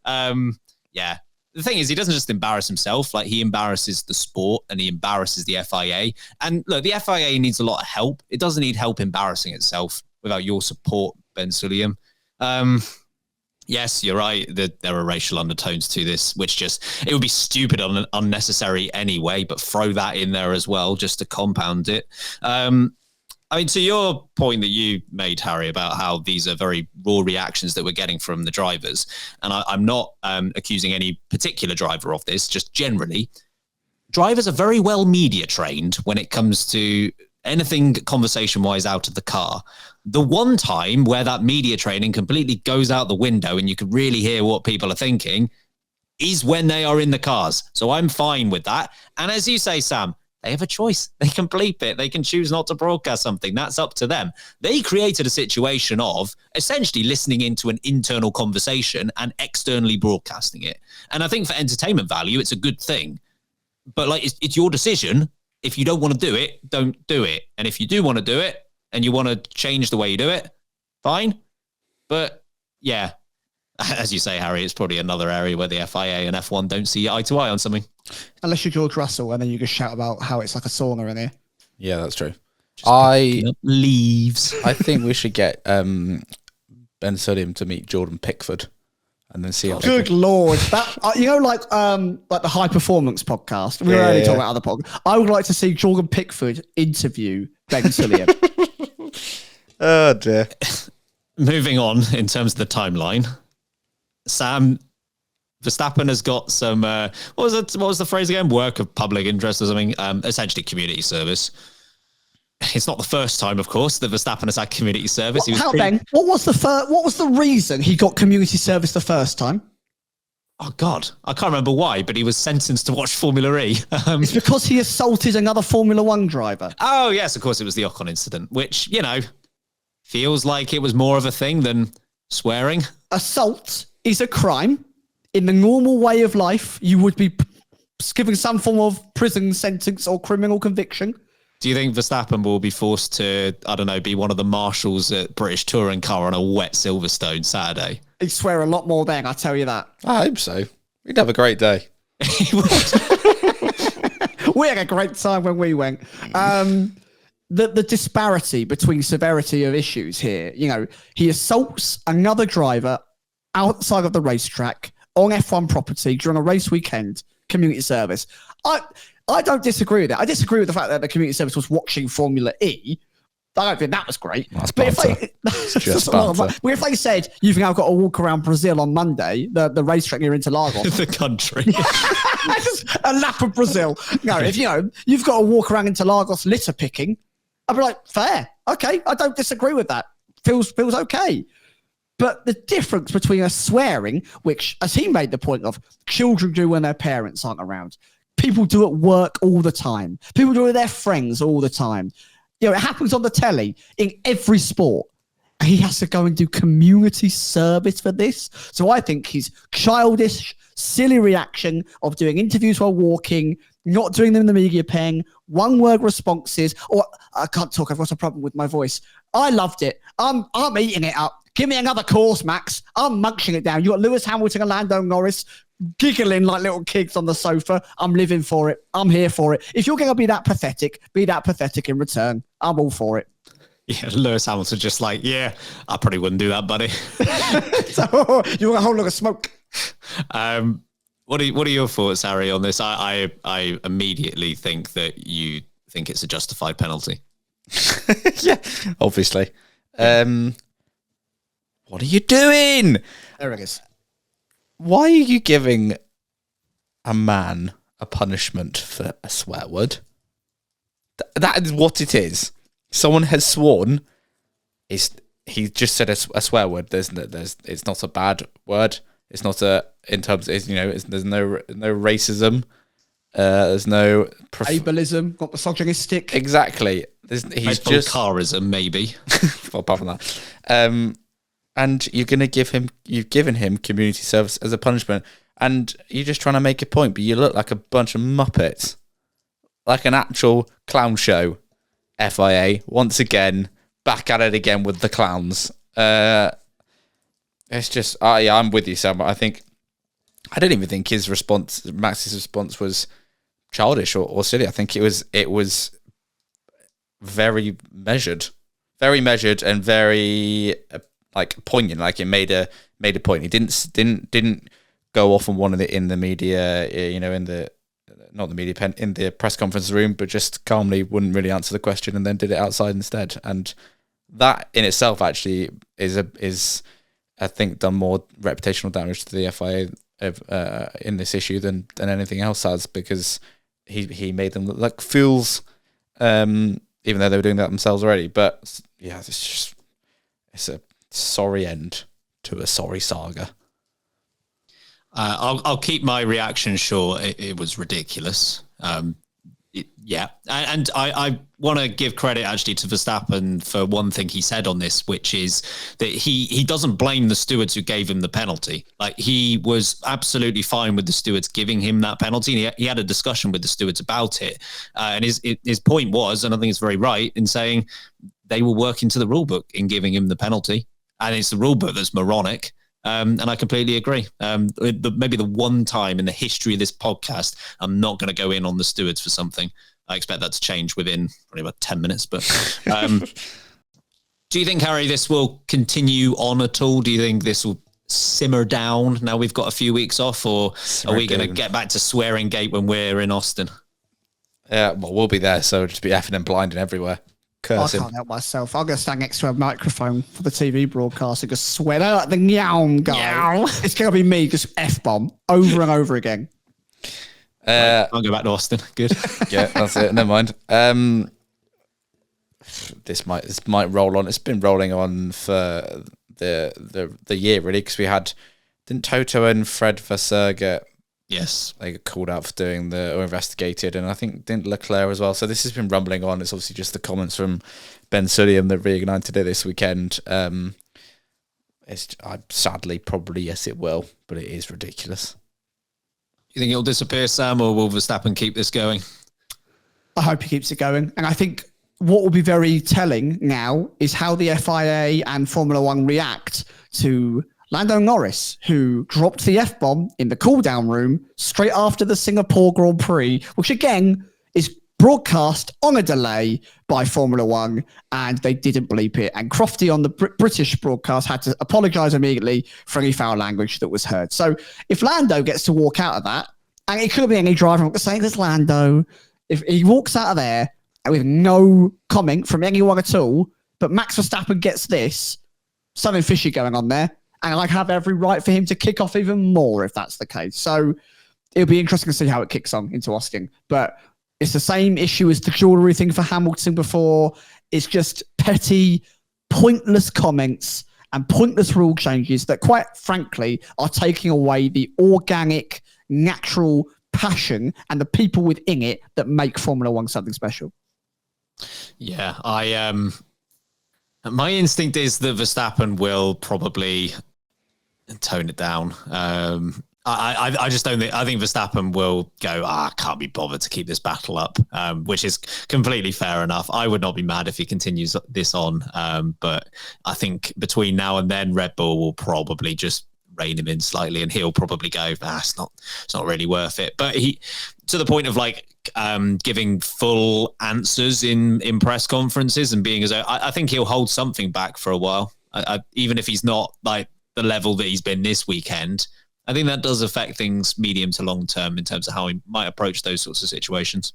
Yeah. The thing is, he doesn't just embarrass himself. He embarrasses the sport and he embarrasses the FIA. And look, the FIA needs a lot of help. It doesn't need help embarrassing itself without your support, Ben Sullivan. Yes, you're right. There are racial undertones to this, which it would be stupid and unnecessary anyway, but throw that in there as well, just to compound it. To your point that you made, Harry, about how these are very raw reactions that we're getting from the drivers, and I'm not accusing any particular driver of this, just generally, drivers are very well media trained when it comes to anything conversation-wise out of the car. The one time where that media training completely goes out the window and you can really hear what people are thinking is when they are in the cars. So I'm fine with that. And as you say, Sam, they have a choice. They can bleep it. They can choose not to broadcast something. That's up to them. They created a situation of essentially listening into an internal conversation and externally broadcasting it. And I think for entertainment value, it's a good thing. But it's your decision. If you don't want to do it, don't do it. And if you do want to do it and you want to change the way you do it, fine. But yeah, as you say, Harry, it's probably another area where the FIA and F1 don't see eye to eye on something. Unless you're George Russell and then you just shout about how it's like a sauna in here. Yeah, that's true. Leaves. I think we should get Ben Sullivan to meet Jordan Pickford and then see how. Good Lord. That like the High Performance podcast. We were only talking about other podcasts. I would like to see Jordan Pickford interview Ben Sullivan. Oh dear. Moving on in terms of the timeline, Sam, Verstappen has got some, what was the phrase again? Work of public interest or something, essentially community service. It's not the first time, of course, that Verstappen has had community service. What was the reason he got community service the first time? Oh, God. I can't remember why, but he was sentenced to watch Formula E. It's because he assaulted another Formula One driver. Oh, yes, of course, it was the Ocon incident, which, feels like it was more of a thing than swearing. Assault is a crime. In the normal way of life, you would be given some form of prison sentence or criminal conviction. Do you think Verstappen will be forced to, be one of the marshals at British Touring Car on a wet Silverstone Saturday? He'd swear a lot more then, I tell you that. I hope so. He'd have a great day. We had a great time when we went. The disparity between severity of issues here, he assaults another driver outside of the racetrack on F1 property during a race weekend, community service. I don't disagree with it. I disagree with the fact that the community service was watching Formula E. I don't think that was great. That's but if they said, you've now got to walk around Brazil on Monday, the racetrack near Interlagos. The country. A lap of Brazil. No, if you've got to walk around Interlagos litter picking, I'd be like, fair. Okay, I don't disagree with that. Feels okay. But the difference between a swearing, which, as he made the point of, children do when their parents aren't around. People do at work all the time. People do it with their friends all the time. You know, it happens on the telly in every sport. He has to go and do community service for this. So I think his childish, silly reaction of doing interviews while walking, not doing them in the media pen, one-word responses, or I can't talk, I've got a problem with my voice. I loved it. I'm eating it up. Give me another course, Max. I'm munching it down. You got Lewis Hamilton and Lando Norris giggling like little kids on the sofa. I'm living for it. I'm here for it. If you're going to be that pathetic in return. I'm all for it. Yeah, Lewis Hamilton just like, yeah, I probably wouldn't do that, buddy. So you want a whole lot of smoke. What are your thoughts, Harry, on this? I immediately think that you think it's a justified penalty. Yeah, obviously. What are you doing? There it is. Why are you giving a man a punishment for a swear word? That is what it is. Someone has sworn. He just said a swear word. It's not a bad word. It's not in terms. There's no racism. There's no ableism. Got misogynistic. Exactly. He's just carism, maybe. Well, apart from that, and you've given him community service as a punishment, and you're just trying to make a point, but you look like a bunch of muppets, like an actual clown show. FIA once again back at it again with the clowns. It's just I'm with you, Sam. I didn't even think Max's response was childish or silly. I think it was very measured and very like poignant. Like it made a point. He didn't go off on one of in the media, not the media pen, in the press conference room, but just calmly wouldn't really answer the question and then did it outside instead. And that in itself actually is I think done more reputational damage to the FIA in this issue than anything else has, because he made them look like fools, even though they were doing that themselves already. But yeah, it's a sorry end to a sorry saga. I'll keep my reaction short. It was ridiculous. Yeah. And I want to give credit actually to Verstappen for one thing he said on this, which is that he doesn't blame the stewards who gave him the penalty. Like, he was absolutely fine with the stewards giving him that penalty. He had a discussion with the stewards about it. And his point was, and I think it's very right, in saying they were working to the rule book in giving him the penalty. And it's the rule book that's moronic. And I completely agree. Maybe the one time in the history of this podcast, I'm not going to go in on the stewards for something. I expect that to change within probably about 10 minutes. But do you think, Harry, this will continue on at all? Do you think this will simmer down now we've got a few weeks off? Or are we going to get back to swearing gate when we're in Austin? Yeah, well, we'll be there, so just be effing and blinding everywhere. Cursing. I can't help myself. I'm going to stand next to a microphone for the TV broadcast and just swear like the meow guy. Meow. It's going to be me just F-bomb over and over again. I'll go back to Austin. Good. Yeah, that's it. Never mind. This might roll on. It's been rolling on for the year, really, because didn't Toto and Fred Vasseur get they got called out for doing or investigated, and I think didn't Leclerc as well. So this has been rumbling on. It's obviously just the comments from Ben Sullivan that reignited it this weekend. Sadly, probably yes, it will, but it is ridiculous. You think it'll disappear, Sam, or will Verstappen keep this going? I hope he keeps it going, and I think what will be very telling now is how the FIA and Formula One react to Lando Norris, who dropped the F-bomb in the cool-down room straight after the Singapore Grand Prix, which again is broadcast on a delay by Formula One, and they didn't bleep it. And Crofty on the British broadcast had to apologise immediately for any foul language that was heard. So if Lando gets to walk out of that, and it could be any driver, I'm not saying it's Lando, if he walks out of there with no comment from anyone at all, but Max Verstappen gets this, something fishy going on there. And I have every right for him to kick off even more if that's the case. So it'll be interesting to see how it kicks on into Austin. But it's the same issue as the jewellery thing for Hamilton before. It's just petty, pointless comments. and pointless rule changes that, quite frankly, are taking away the organic, natural passion and the people within it that make Formula One something special. Yeah, my instinct is that Verstappen will probably tone it down. I just don't think. I think Verstappen will go, I can't be bothered to keep this battle up, which is completely fair enough. I would not be mad if he continues this on, but I think between now and then, Red Bull will probably just rein him in slightly, and he'll probably go, it's not really worth it. But he, to the point of like giving full answers in press conferences and being as though, I think he'll hold something back for a while, even if he's not like the level that he's been this weekend. I think that does affect things medium to long term in terms of how he might approach those sorts of situations.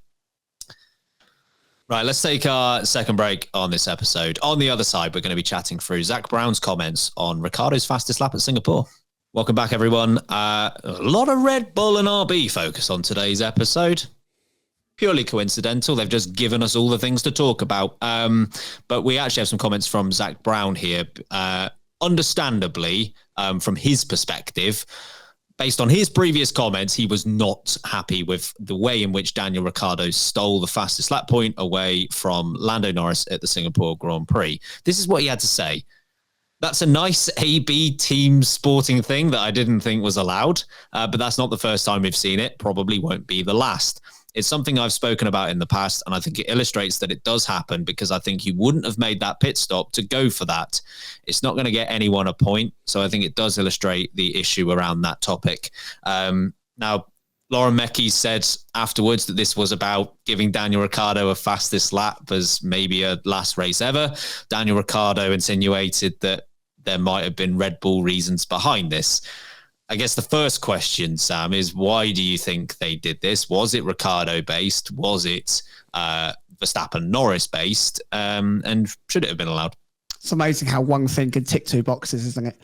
Right, let's take our second break on this episode. On the other side, we're going to be chatting through Zach Brown's comments on Ricciardo's fastest lap at Singapore. Welcome back, everyone. A lot of Red Bull and RB focus on today's episode. Purely coincidental. They've just given us all the things to talk about. But we actually have some comments from Zach Brown here. Understandably, from his perspective, based on his previous comments, he was not happy with the way in which Daniel Ricciardo stole the fastest lap point away from Lando Norris at the Singapore Grand Prix. This is what he had to say. That's a nice AB team sporting thing that I didn't think was allowed, but that's not the first time we've seen it. Probably won't be the last. It's something I've spoken about in the past, and I think it illustrates that it does happen, because I think you wouldn't have made that pit stop to go for that. It's not going to get anyone a point, so I think it does illustrate the issue around that topic. Now, Lauren Meckie said afterwards that this was about giving Daniel Ricciardo a fastest lap as maybe a last race ever. Daniel Ricciardo insinuated that there might have been Red Bull reasons behind this. I guess the first question, Sam, is why do you think they did this? Was it Ricciardo-based? Was it Verstappen-Norris-based? And should it have been allowed? It's amazing how one thing can tick two boxes, isn't it?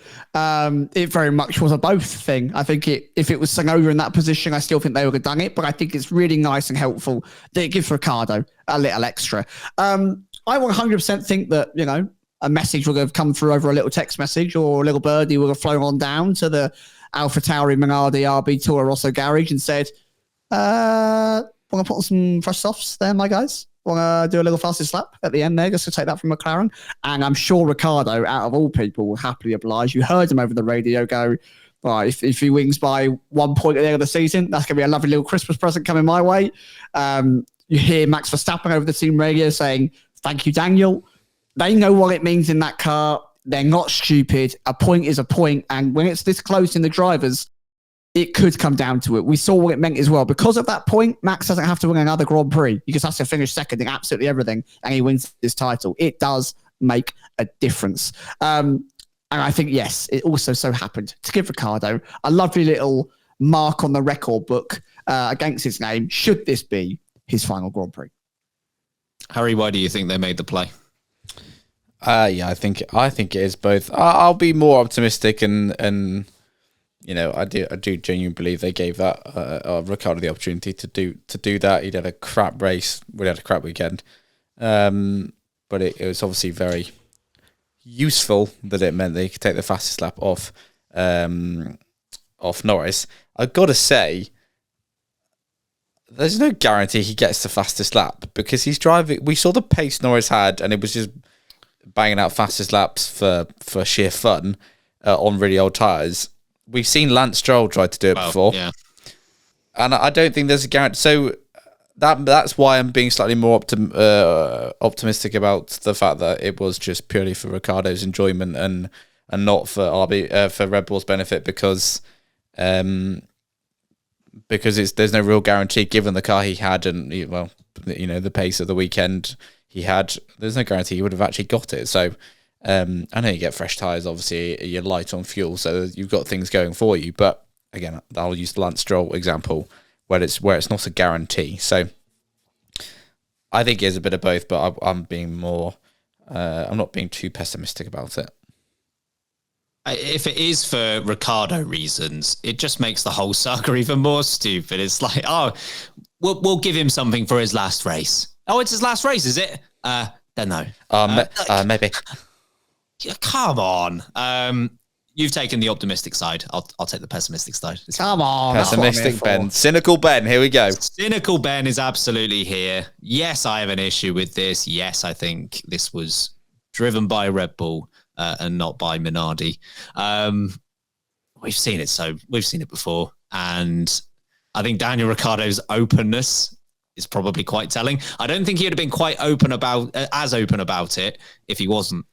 It very much was a both thing. I think if it was Tsunoda in that position, I still think they would have done it. But I think it's really nice and helpful that it gives Ricciardo a little extra. I 100% think that, a message will have come through over a little text message, or a little birdie will have flown on down to the AlphaTauri Minardi RB Toro Rosso garage and said, want to put on some fresh softs there, my guys? Want to do a little fastest lap at the end there, just to take that from McLaren? And I'm sure Ricciardo, out of all people, will happily oblige. You heard him over the radio go, right, if he wins by 1 point at the end of the season, that's going to be a lovely little Christmas present coming my way. You hear Max Verstappen over the team radio saying, thank you, Daniel. They know what it means in that car. They're not stupid. A point is a point. And when it's this close in the drivers, it could come down to it. We saw what it meant as well. Because of that point, Max doesn't have to win another Grand Prix. He just has to finish second in absolutely everything, and he wins this title. It does make a difference. And I think, yes, it also so happened to give Ricciardo a lovely little mark on the record book against his name, should this be his final Grand Prix. Harry, why do you think they made the play? I think it is both. I'll be more optimistic, and I do genuinely believe they gave that Ricciardo the opportunity to do that. He had a crap race, we had a crap weekend, but it was obviously very useful that it meant they could take the fastest lap off Norris. I've got to say, there's no guarantee he gets the fastest lap, because he's driving. We saw the pace Norris had, and it was just banging out fastest laps for sheer fun on really old tyres. We've seen Lance Stroll try to do it before, yeah, and I don't think there's a guarantee. So that's why I'm being slightly more optimistic about the fact that it was just purely for Ricciardo's enjoyment and not for for Red Bull's benefit, because there's no real guarantee, given the car he had and the pace of the weekend he had. There's no guarantee he would have actually got it. So I know you get fresh tyres, obviously you're light on fuel, so you've got things going for you. But again, I'll use the Lance Stroll example where it's not a guarantee. So I think it is a bit of both, but I'm being more. I'm not being too pessimistic about it. If it is for Ricciardo reasons, it just makes the whole saga even more stupid. It's like, we'll give him something for his last race. Oh, it's his last race, is it? Don't know. Maybe. Yeah, come on. You've taken the optimistic side. I'll take the pessimistic side. Come on. that's what I'm here Pessimistic for. Ben. Cynical Ben. Here we go. Cynical Ben is absolutely here. Yes, I have an issue with this. Yes, I think this was driven by Red Bull and not by Minardi. We've seen it before, and I think Daniel Ricciardo's openness is probably quite telling. I don't think he'd have been quite as open about it if he wasn't,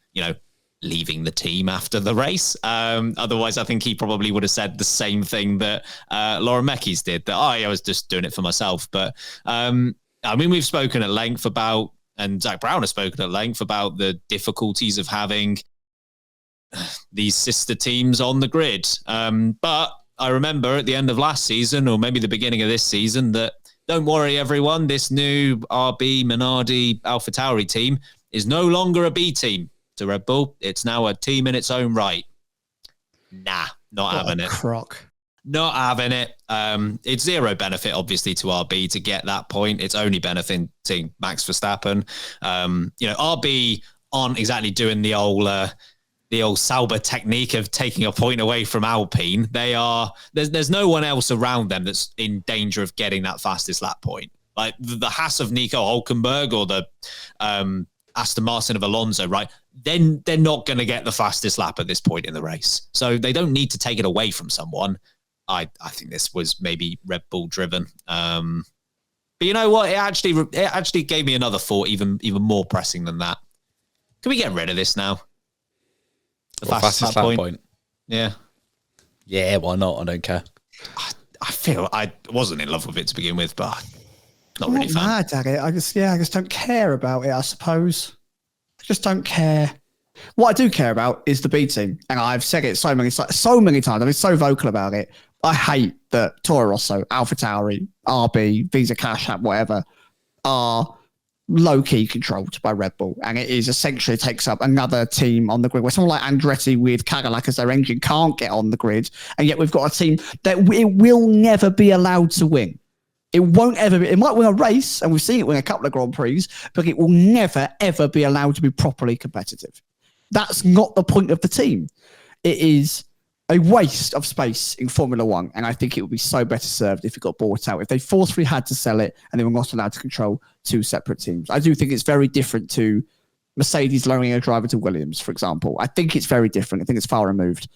leaving the team after the race. Otherwise, I think he probably would have said the same thing that Lauren Mekis did, that I was just doing it for myself. But we've spoken at length about, and Zach Brown has spoken at length about the difficulties of having these sister teams on the grid. But I remember at the end of last season, or maybe the beginning of this season, that don't worry, everyone, this new RB, Minardi, AlphaTauri team is no longer a B team to Red Bull. It's now a team in its own right. Nah, not having it. Crock. Not having it. It's zero benefit, obviously, to RB to get that point. It's only benefiting Max Verstappen. RB aren't exactly doing the old Sauber technique of taking a point away from Alpine. There's no one else around them that's in danger of getting that fastest lap point. Like the Haas of Nico Hülkenberg or the Aston Martin of Alonso, right? Then they're not going to get the fastest lap at this point in the race. So they don't need to take it away from someone. I think this was maybe Red Bull driven. But you know what? It actually gave me another thought, even more pressing than that. Can we get rid of this now? The fastest lap point. Yeah. Yeah, why not? I don't care. I feel I wasn't in love with it to begin with, but not I'm really not mad at it. I just don't care about it, I suppose. I just don't care. What I do care about is the B team. And I've said it so many times. I've been so vocal about it. I hate that Toro Rosso, AlphaTauri, RB, Visa Cash App, whatever, are low-key controlled by Red Bull. And it is essentially takes up another team on the grid where someone like Andretti with Cadillac as their engine can't get on the grid. And yet we've got a team that it will never be allowed to win. It won't ever be. It might win a race, and we've seen it win a couple of Grand Prix, but it will never, ever be allowed to be properly competitive. That's not the point of the team. It is a waste of space in Formula One, and I think it would be so better served if it got bought out. If they forcefully had to sell it and they were not allowed to control two separate teams. I do think it's very different to Mercedes loaning a driver to Williams, for example. I think it's very different. I think it's far removed.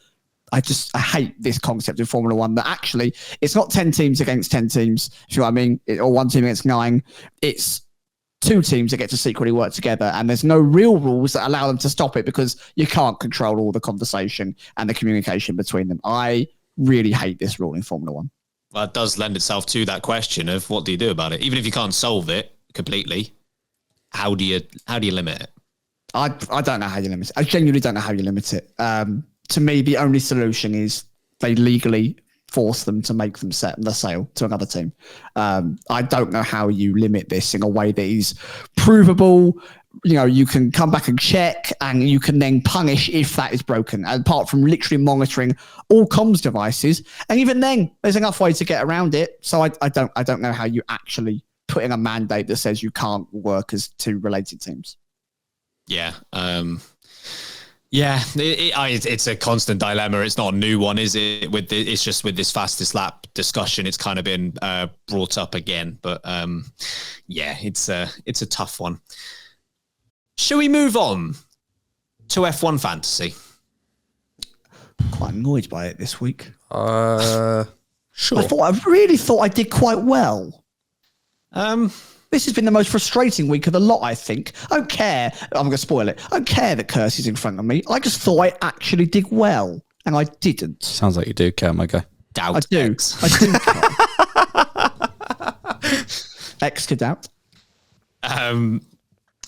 I hate this concept in Formula One that actually it's not 10 teams against 10 teams, if you know what I mean, or one team against 9. It's two teams that get to secretly work together, and there's no real rules that allow them to stop it because you can't control all the conversation and the communication between them. I really hate this rule in Formula One. Well, it does lend itself to that question of what do you do about it? Even if you can't solve it completely, how do you limit it? I don't know how you limit it. I genuinely don't know how you limit it. To me, the only solution is they legally force them to make them set the sale to another team. I don't know how you limit this in a way that is provable. You can come back and check, and you can then punish if that is broken, apart from literally monitoring all comms devices. And even then, there's enough ways to get around it. So I don't know how you actually put in a mandate that says you can't work as two related teams. Yeah. It's a constant dilemma. It's not a new one, is it? It's just with this fastest lap discussion, it's kind of been brought up again. But it's a tough one. Shall we move on to F1 Fantasy? Quite annoyed by it this week. Sure. I really thought I did quite well. This has been the most frustrating week of the lot, I think. I don't care. I'm going to spoil it. I don't care that Kirsty's in front of me. I just thought I actually did well, and I didn't. Sounds like you do care, my guy. Doubt I do. X. I do care. X to doubt.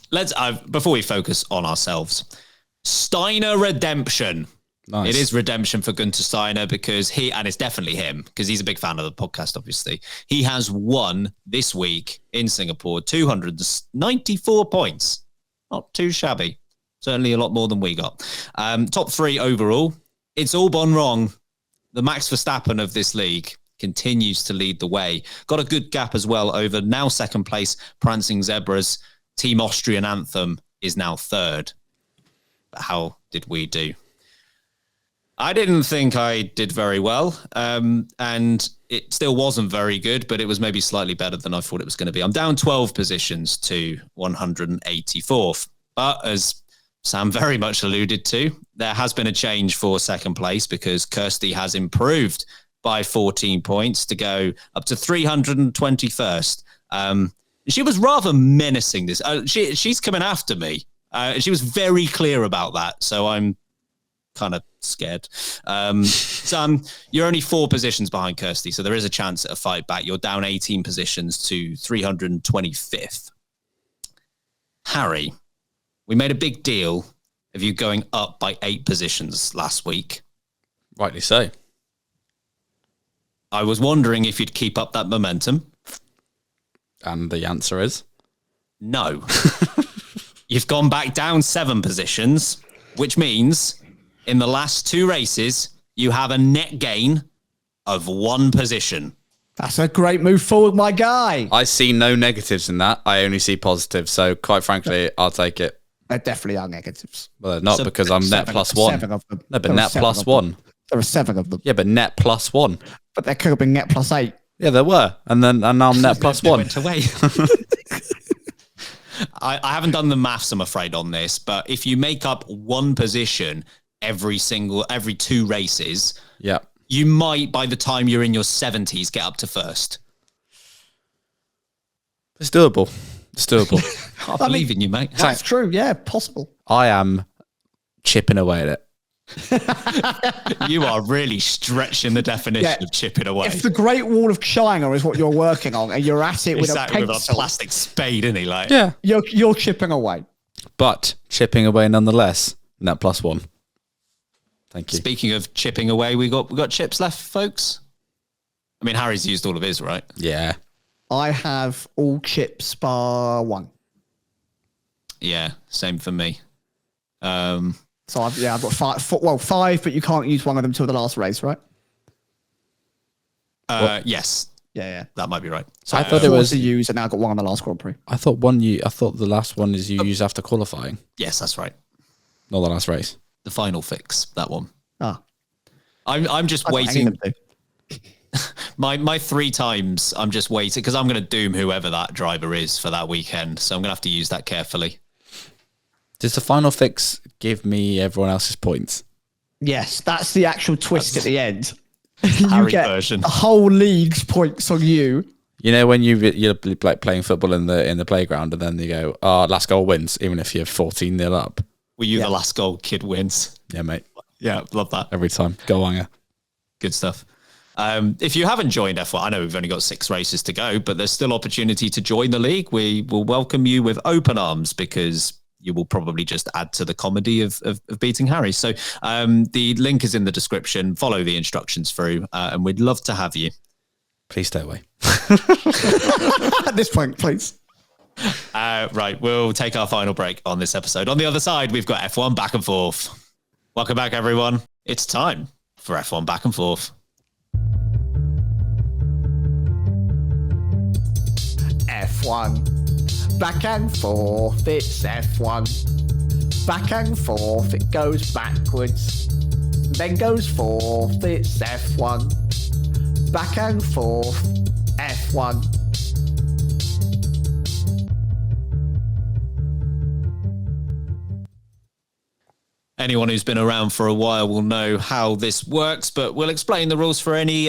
Let's before we focus on ourselves, Steiner redemption. Nice. It is redemption for Gunter Steiner because and it's definitely him because he's a big fan of the podcast, obviously. He has won this week in Singapore 294 points. Not too shabby. Certainly a lot more than we got. Top 3 overall. It's all gone wrong. The Max Verstappen of this league continues to lead the way. Got a good gap as well over now second place Prancing Zebras. Team Austrian Anthem is now third. But how did we do? I didn't think I did very well, and it still wasn't very good, but it was maybe slightly better than I thought it was going to be. I'm down 12 positions to 184th, but as Sam very much alluded to, there has been a change for second place because Kirsty has improved by 14 points to go up to 321st. She was rather menacing this. She's coming after me. She was very clear about that, so I'm kind of scared. Sam, you're only 4 positions behind Kirsty, so there is a chance at a fight back. You're down 18 positions to 325th. Harry, we made a big deal of you going up by 8 positions last week. Rightly so. I was wondering if you'd keep up that momentum. And the answer is? No. You've gone back down 7 positions, which means in the last 2 races, you have a net gain of 1 position. That's a great move forward, my guy. I see no negatives in that. I only see positives. So quite frankly, I'll take it. There definitely are negatives. Well, not So because I'm net plus 1. 7 of them. No, but There were net 7 plus of them. 1. There were 7 of them. Yeah, but net plus 1. But there could have been net plus 8. Yeah, there were. And now I'm net plus 1. Went away. I haven't done the maths, I'm afraid, on this, but if you make up 1 position every 2 races, Yeah. you might, by the time you're in your 70s, get up to first. It's doable. It's doable. I believe in you, mate. That's true. Yeah, possible. I am chipping away at it. You are really stretching the definition Yeah. of chipping away. If the Great Wall of China is what you're working on and you're at it with Exactly, a with a pencil, plastic spade, isn't he? Like, Yeah. you're chipping away. But chipping away nonetheless. Net plus 1. Thank you. Speaking of chipping away, we got chips left, folks. I mean, Harry's used all of his, right? Yeah. I have all chips bar 1. Yeah, same for me. So I've got 5, but you can't use one of them till the last race, right? Yes, Yeah. that might be right. So I thought it 4 was. to use, and now I've got 1 on the last Grand Prix. I thought the last one is you use after qualifying, yes, that's right. not the last race. The final fix, that one. Ah, I'm just that's what I need waiting. them to. My 3 times, I'm just waiting because I'm going to doom whoever that driver is for that weekend. So I'm going to have to use that carefully. Does the final fix give me everyone else's points? Yes, that's the actual twist at the end. Harry you get version. the whole league's points on you. You know when you're like playing football in the playground and then you go, last goal wins, even if you're 14-0 up. Were you the last goal kid wins? Yeah, mate. Yeah, love that. Every time. Go Wanger. Good stuff. If you haven't joined F1, I know we've only got 6 races to go, but there's still opportunity to join the league. We will welcome you with open arms because you will probably just add to the comedy of beating Harry. So the link is in the description. Follow the instructions through, and we'd love to have you. Please stay away. At this point, please. Right, we'll take our final break on this episode. On the other side, we've got F1 Back and Forth. Welcome back, everyone. It's time for F1 Back and Forth. F1. Back and forth, it's F1. Back and forth, it goes backwards. Then goes forth, it's F1. Back and forth, F1. Anyone who's been around for a while will know how this works, but we'll explain the rules for any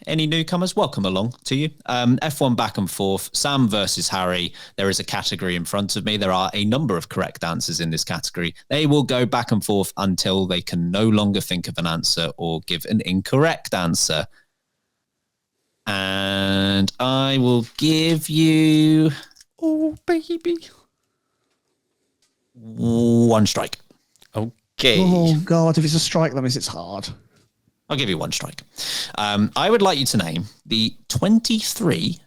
newcomers. Welcome along to you. F1 Back and Forth, Sam versus Harry. There is a category in front of me. There are a number of correct answers in this category. They will go back and forth until they can no longer think of an answer or give an incorrect answer. And I will give you... Oh, baby. 1 strike. Okay. Oh, God, if it's a strike, that means it's hard. I'll give you 1 strike. I would like you to name the 23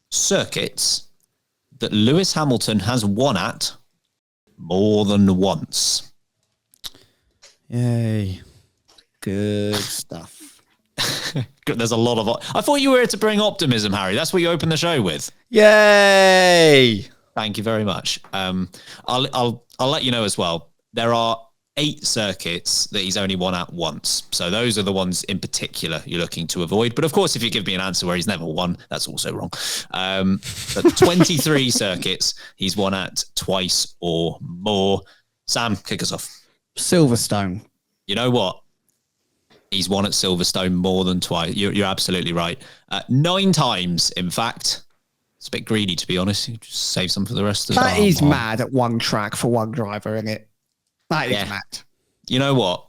circuits that Lewis Hamilton has won at more than once. Yay. Good stuff. There's a lot of... I thought you were here to bring optimism, Harry. That's what you opened the show with. Yay. Thank you very much. I'll let you know as well. There are 8 circuits that he's only won at once. So those are the ones in particular you're looking to avoid. But of course, if you give me an answer where he's never won, that's also wrong. But 23 circuits he's won at twice or more. Sam, kick us off. Silverstone. You know what? He's won at Silverstone more than twice. You're absolutely right. 9 times, in fact. It's a bit greedy, to be honest. You just save some for the rest of the That is mad at one track for one driver, isn't it? That is mad. You know what?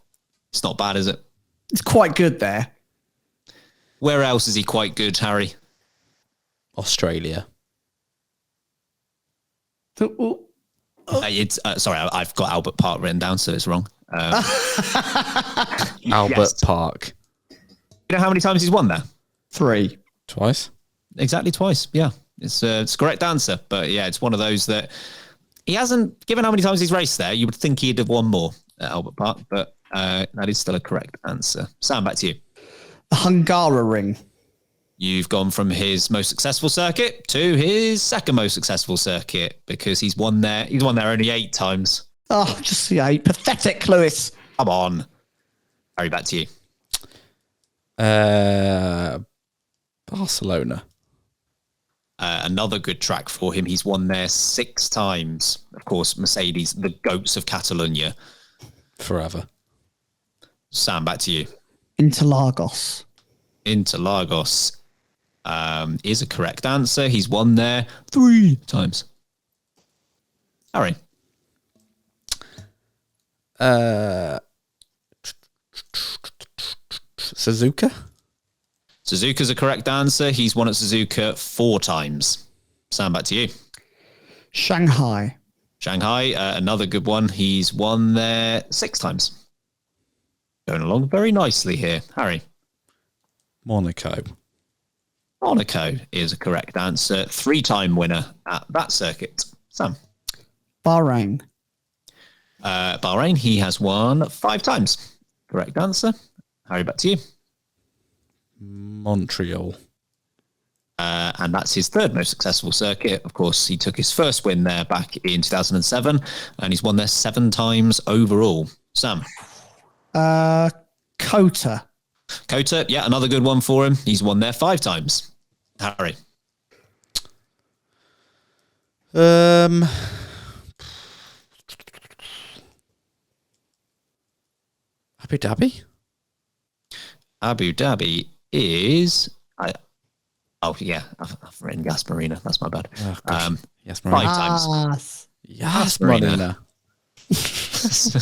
It's not bad, is it? It's quite good there. Where else is he quite good, Harry? Australia. It's sorry, I've got Albert Park written down, so it's wrong. Albert Park. You know how many times he's won there? 3. Twice? Exactly twice. Yeah, it's a correct answer. But yeah, it's one of those that he hasn't, given how many times he's raced there, you would think he'd have won more at Albert Park, but that is still a correct answer. Sam, back to you. The Hungaroring. You've gone from his most successful circuit to his second most successful circuit because he's won there. He's won there only 8 times. Oh, just pathetic, Lewis. Come on. Harry, back to you. Barcelona. Another good track for him. He's won there 6 times. Of course, Mercedes, the goats of Catalonia. Forever. Sam, back to you. Interlagos. Interlagos is a correct answer. He's won there 3 times. Harry. Suzuka. Suzuka's a correct answer. He's won at Suzuka 4 times. Sam, back to you. Shanghai. Shanghai, another good one. He's won there 6 times. Going along very nicely here. Harry. Monaco. Monaco is a correct answer. 3-time winner at that circuit. Sam. Bahrain. Bahrain, he has won 5 times. Correct answer. Harry, back to you. Montreal. And that's his 3rd most successful circuit. Of course, he took his first win there back in 2007, and he's won there 7 times overall. Sam. Kota. Kota, yeah, another good one for him. He's won there 5 times. Harry. Abu Dhabi. Abu Dhabi is... I've written Gas Marina. That's my bad. Oh, yes, Marina. 5 times. Yes, Marina. So,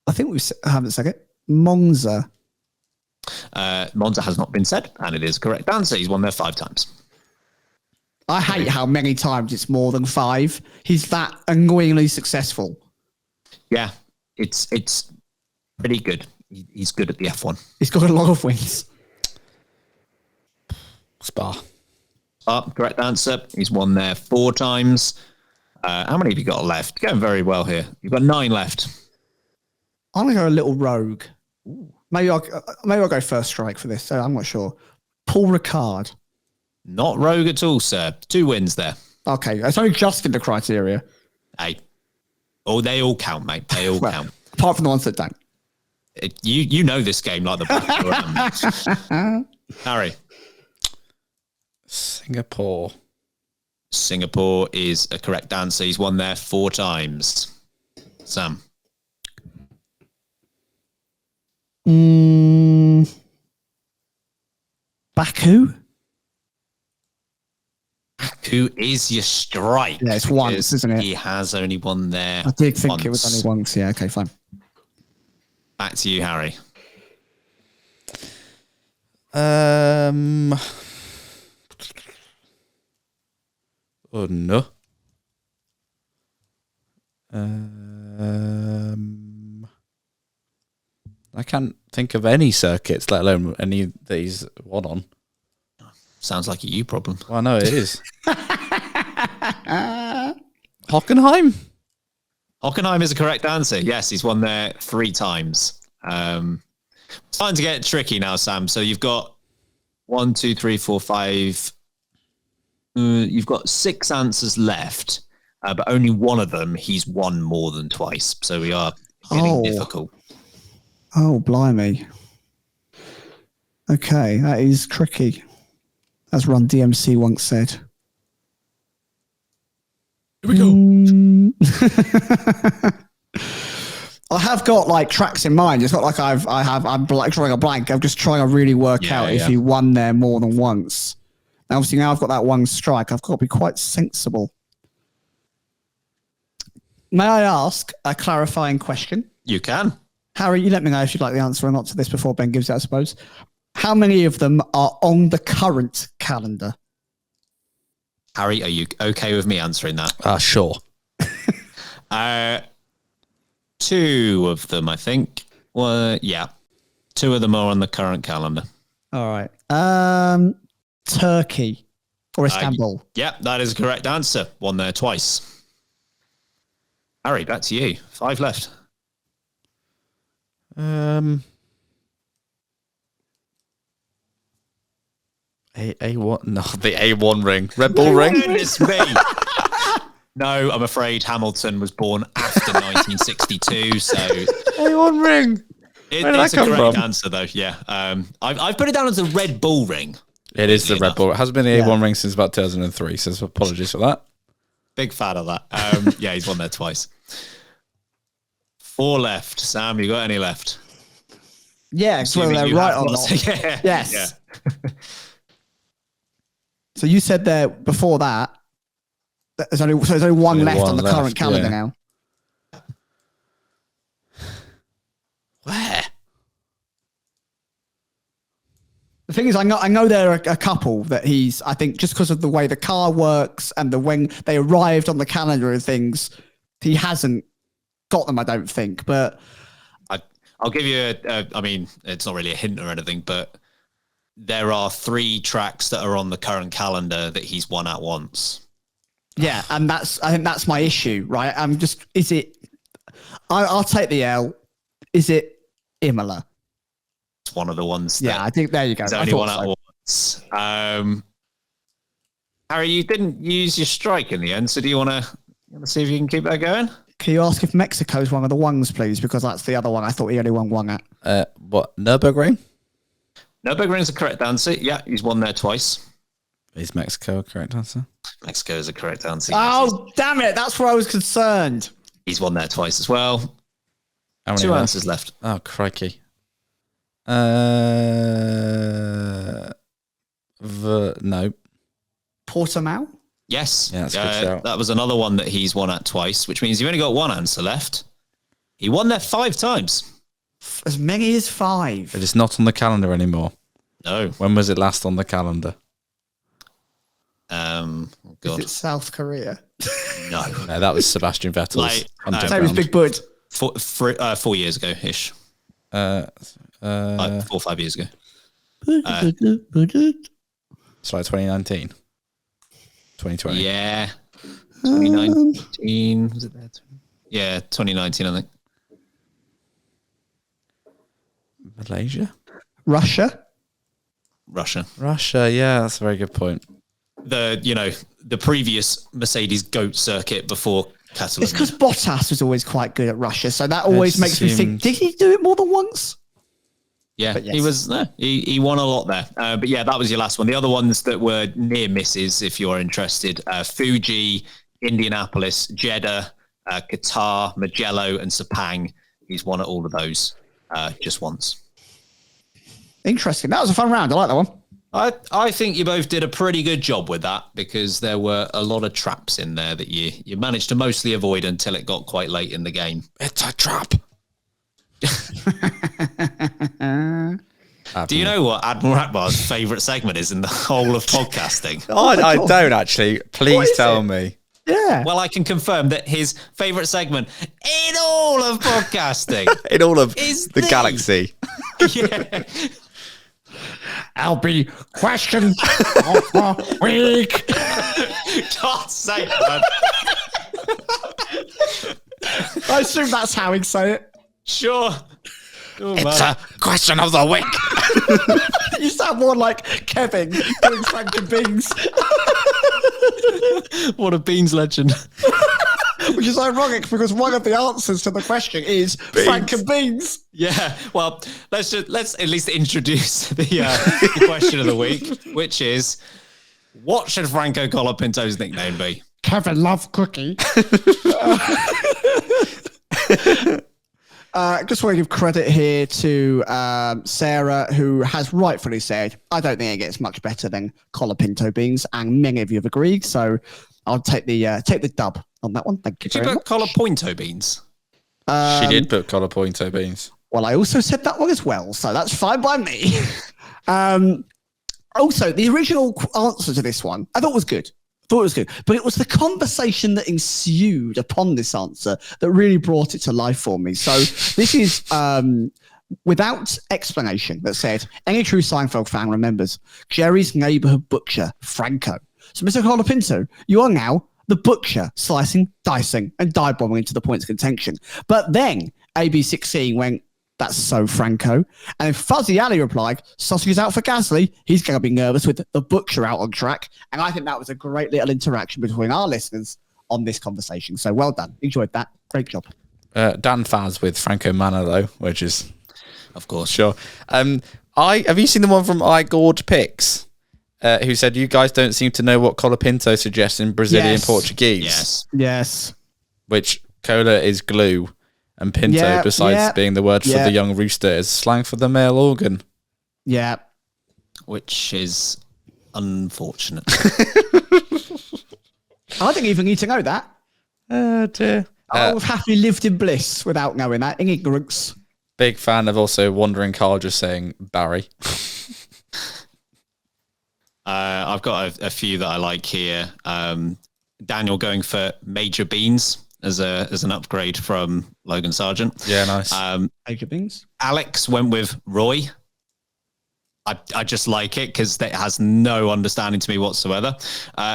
I think we haven't said it. Monza. Monza has not been said, and it is a correct answer. He's won there 5 times. I hate how many times it's more than 5. He's that annoyingly successful. Yeah, it's pretty good. He's good at the F1. He's got a lot of wins. Spa. Correct answer. He's won there 4 times. How many have you got left? Going very well here. You've got 9 left. I'm going to go a little rogue. Maybe I'll go first strike for this. So I'm not sure. Paul Ricard. Not rogue at all, sir. 2 wins there. Okay, it's only just in the criteria. Hey. Oh, they all count, mate. They all count. Apart from the ones that don't. You know this game like the back of your hand. Harry. Singapore. Singapore is a correct answer. He's won there 4 times. Sam. Baku? Baku is your strike. Yeah, it's once, isn't it? He has only won there. I did think once. it was only once. Yeah, okay, fine. Back to you, Harry. Oh no. I can't think of any circuits, let alone any that he's won on. Sounds like a you problem. Well, no, it is. Hockenheim? Hockenheim is a correct answer. Yes, he's won there 3 times. Starting to get tricky now, Sam. So you've got 1, 2, 3, 4, 5. You've got 6 answers left. but only one of them he's won more than twice. So we are getting difficult. Oh, blimey. Okay, that is tricky. As Run DMC once said. Here we go. I have got like tracks in mind. It's not like I'm drawing a blank. I'm just trying to really work out if he won there more than once. And obviously now I've got that one strike. I've got to be quite sensible. May I ask a clarifying question? You can. Harry, you let me know if you'd like the answer or not to this before Ben gives it, I suppose. How many of them are on the current calendar? Harry, are you okay with me answering that? Sure. 2 of them, I think. Well, yeah. 2 of them are on the current calendar. All right. Turkey or Istanbul? Yeah, that is a correct answer. Won there twice. Harry, back to you. 5 left. A1? No, the A1 ring. Red Bull ring? Goodness me. No, I'm afraid Hamilton was born after 1962, so... A1 ring. It's a correct answer, though, yeah. I've put it down as a Red Bull ring. It is the Red Bull. It hasn't been the A1 ring since about 2003, so apologies for that. Big fan of that. Yeah, he's won there twice. 4 left. Sam, you got any left? Yeah, so they're right or not. Yeah. Yes. Yeah. So you said there before that, there's only one left on the current calendar now. Where? The thing is, I know there are a couple that I think just because of the way the car works and when they arrived on the calendar and things, he hasn't got them, I don't think. But I'll give you I mean, it's not really a hint or anything, but there are 3 tracks that are on the current calendar that he's won at once. Yeah, and I think that's my issue, right? I'll take the L. Is it Imola? It's one of the ones. I think there you go. He's only won at once. Harry, you didn't use your strike in the end, so do you want to see if you can keep that going? Can you ask if Mexico's one of the ones, please? Because that's the other one. I thought he only won one at. What, Nürburgring? Nürburgring is the correct answer. Yeah, he's won there twice. Is Mexico a correct answer? Mexico is a correct answer. Oh, damn it. That's where I was concerned. He's won there twice as well. How many 2 answers left. Oh, crikey. No. Portimao? Yes. Yeah, that's a good shout. That was another one that he's won at twice, which means you've only got 1 answer left. He won there 5 times. As many as 5. It is not on the calendar anymore. No. When was it last on the calendar? God. Is it South Korea? No. No, that was Sebastian Vettel's. Same as Big Bud. 4 years ago-ish. 4 or 5 years ago. It's like 2019. 2020. Yeah. 2019. Was it there? Yeah, 2019, I think. Malaysia? Russia, yeah, that's a very good point. The previous Mercedes GOAT circuit before Catalonia. It's because Bottas was always quite good at Russia, so that always makes me think, did he do it more than once? Yeah, yes. He won a lot there. But yeah, that was your last one. The other ones that were near misses, if you're interested, Fuji, Indianapolis, Jeddah, Qatar, Mugello, and Sepang. He's won at all of those just once. Interesting. That was a fun round. I like that one. I think you both did a pretty good job with that because there were a lot of traps in there that you managed to mostly avoid until it got quite late in the game. It's a trap. Do you know what Admiral Akbar's favourite segment is in the whole of podcasting? I don't actually. Please tell me. Yeah. Well, I can confirm that his favourite segment in all of podcasting, in all of the galaxy. Yeah. I'll be question of the week. God's sake, man. I assume that's how he'd say it. Sure. It's a question of the week. You sound more like Kevin doing Frank and Beans. What a Beans legend. Which is ironic because one of the answers to the question is Frank and Beans. Yeah, well, let's at least introduce the question of the week, which is, what should Franco Colapinto's nickname be? Kevin Love Cookie. Just want to give credit here to Sarah, who has rightfully said, I don't think it gets much better than Colapinto Beans, and many of you have agreed. So I'll take the dub on that one. Thank you. Did you put Colapinto Beans? She did put Colapinto Beans. Well, I also said that one as well, so that's fine by me. Also, the original answer to this one, I thought was good. But it was the conversation that ensued upon this answer that really brought it to life for me. So this is without explanation that said, any true Seinfeld fan remembers Jerry's neighborhood butcher, Franco. So Mr. Colapinto, you are now the butcher, slicing, dicing, and dive-bombing into the points of contention. But then AB16 went, that's so Franco. And then Fuzzy Ali replied, sausage is out for Gasly. He's going to be nervous with the butcher out on track. And I think that was a great little interaction between our listeners on this conversation. So well done. Enjoyed that. Great job. Dan Faz with Franco Manor, though, which is, of course, sure. Have you seen the one from Igord Pix, who said, you guys don't seem to know what Colapinto suggests in Brazilian Portuguese? Yes. Which cola is glue. And pinto, besides being the word for the young rooster, is slang for the male organ. Yeah. Which is unfortunate. I didn't even need to know that. Oh, dear. I would have happily lived in bliss without knowing that, in ignorance. Big fan of also Wandering Carl just saying Barry. I've got a few that I like here. Daniel going for Major Beans as an upgrade from Logan Sargent. Yeah, nice. Major Beans. Alex went with Roy. I just like it because it has no understanding to me whatsoever.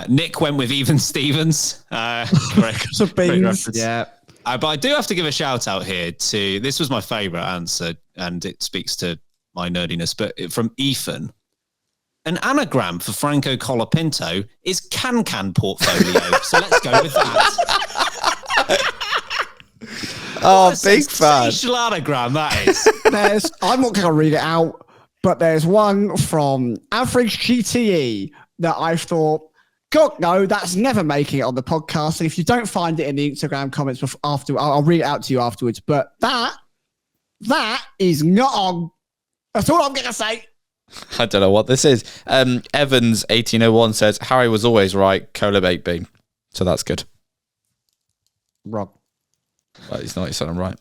Nick went with Even Stevens. Great reference. Yeah. But I do have to give a shout out here to, this was my favorite answer and it speaks to my nerdiness, but from Ethan. An anagram for Franco Colapinto is Can Portfolio. So let's go with that. Oh, big fan. Sensational anagram, that is. I'm not going to read it out, but there's one from Average GTE that I thought, God, no, that's never making it on the podcast. And if you don't find it in the Instagram comments after, I'll read it out to you afterwards. But that is not on. That's all I'm going to say. I don't know what this is. Evans 1801 says, Harry was always right, cola baked bean. So that's good. Wrong. Well, he's not, he said I'm right.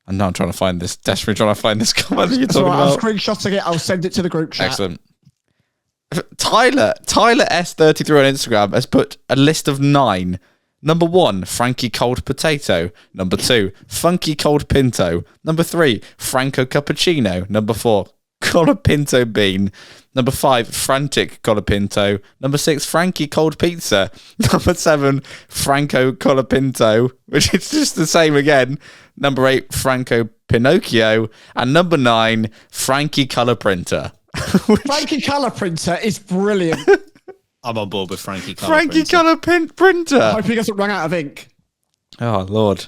And now I'm trying to find this, desperately trying to find this comment that you're talking about. I'm screenshotting it, I'll send it to the group chat. Excellent. Tyler S33 on Instagram has put a list of 9. Number 1, Frankie Cold Potato. Number 2, Funky Cold Pinto. Number 3, Franco Cappuccino. Number 4, Colapinto Bean. Number 5, Frantic Colapinto. Number 6, Frankie Cold Pizza. Number 7, Franco Colapinto, which is just the same again. Number 8, Franco Pinocchio. And number 9, Frankie Color Printer. Frankie Color Printer is brilliant. I'm on board with Frankie Color Frankie Printer. Color Printer. I hope he doesn't run out of ink. Oh, Lord.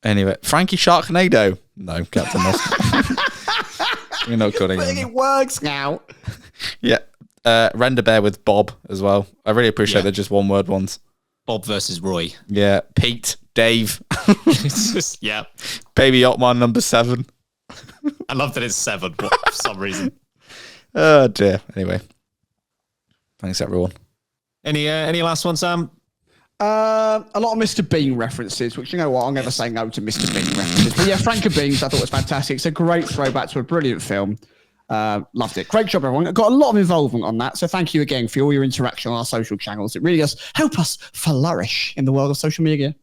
Anyway, Frankie Sharknado. No, Captain Moss. We're not cutting I think him. it works now. Yeah. Render Bear with Bob as well. I really appreciate they're just one word ones. Bob versus Roy. Yeah. Pete, Dave. It's just, yeah. Baby Otman number 7. I love that it's 7 for some reason. Oh, dear. Anyway. Thanks, everyone. Any last one, Sam? A lot of Mr. Bean references, which, you know what, I'll never say no to Mr. Bean references. But yeah, Frank and Beans, I thought was fantastic. It's a great throwback to a brilliant film. Loved it. Great job, everyone. Got a lot of involvement on that. So thank you again for all your interaction on our social channels. It really does help us flourish in the world of social media.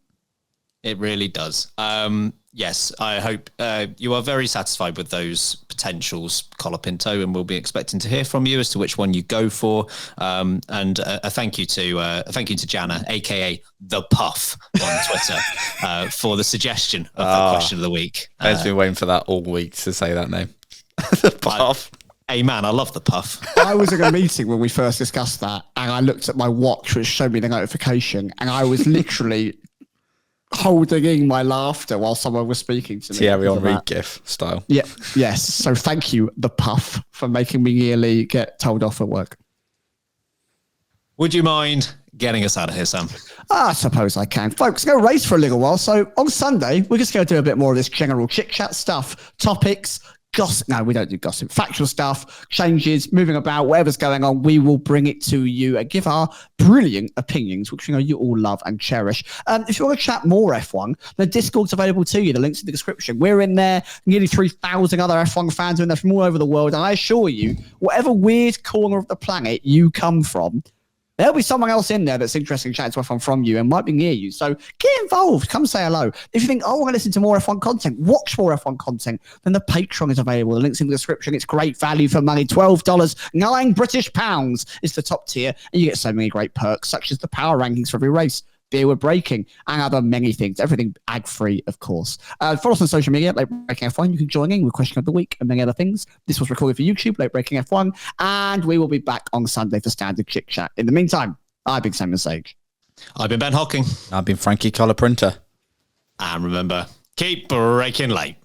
It really does. Yes, I hope you are very satisfied with those potentials, Colapinto, and we'll be expecting to hear from you as to which one you go for. And a thank you to Jana, aka the Puff, on Twitter, for the suggestion of the question of the week. Ben's been waiting for that all week to say that name. The Puff. Hey man, I love the Puff. I was in a meeting when we first discussed that, and I looked at my watch, which showed me the notification, and I was literally holding in my laughter while someone was speaking to me. Thierry Henry gif style. Yeah, yes. So thank you, the Puff, for making me nearly get told off at work. Would you mind getting us out of here, Sam? I suppose I can. Folks, go race for a little while. So on Sunday, we're just going to do a bit more of this general chit-chat stuff, topics, gossip. No, we don't do gossip. Factual stuff, changes, moving about, whatever's going on, we will bring it to you and give our brilliant opinions, which we know you all love and cherish. If you want to chat more F1, the Discord's available to you. The link's in the description. We're in there. Nearly 3,000 other F1 fans are in there from all over the world. And I assure you, whatever weird corner of the planet you come from, there'll be someone else in there that's interested in chatting to F1 from you and might be near you. So get involved. Come say hello. If you think, I want to listen to more F1 content, watch more F1 content, then the Patreon is available. The link's in the description. It's great value for money. $12, £9 is the top tier. And you get so many great perks, such as the power rankings for every race, beer we're breaking, and other many things. Everything ad-free, of course. Follow us on social media, Late Breaking F1. You can join in with Question of the Week and many other things. This was recorded for YouTube, Late Breaking F1, and we will be back on Sunday for Standard Chit Chat. In the meantime, I've been Samuel Sage. I've been Ben Hocking. I've been Frankie Colapinto. And remember, keep breaking late.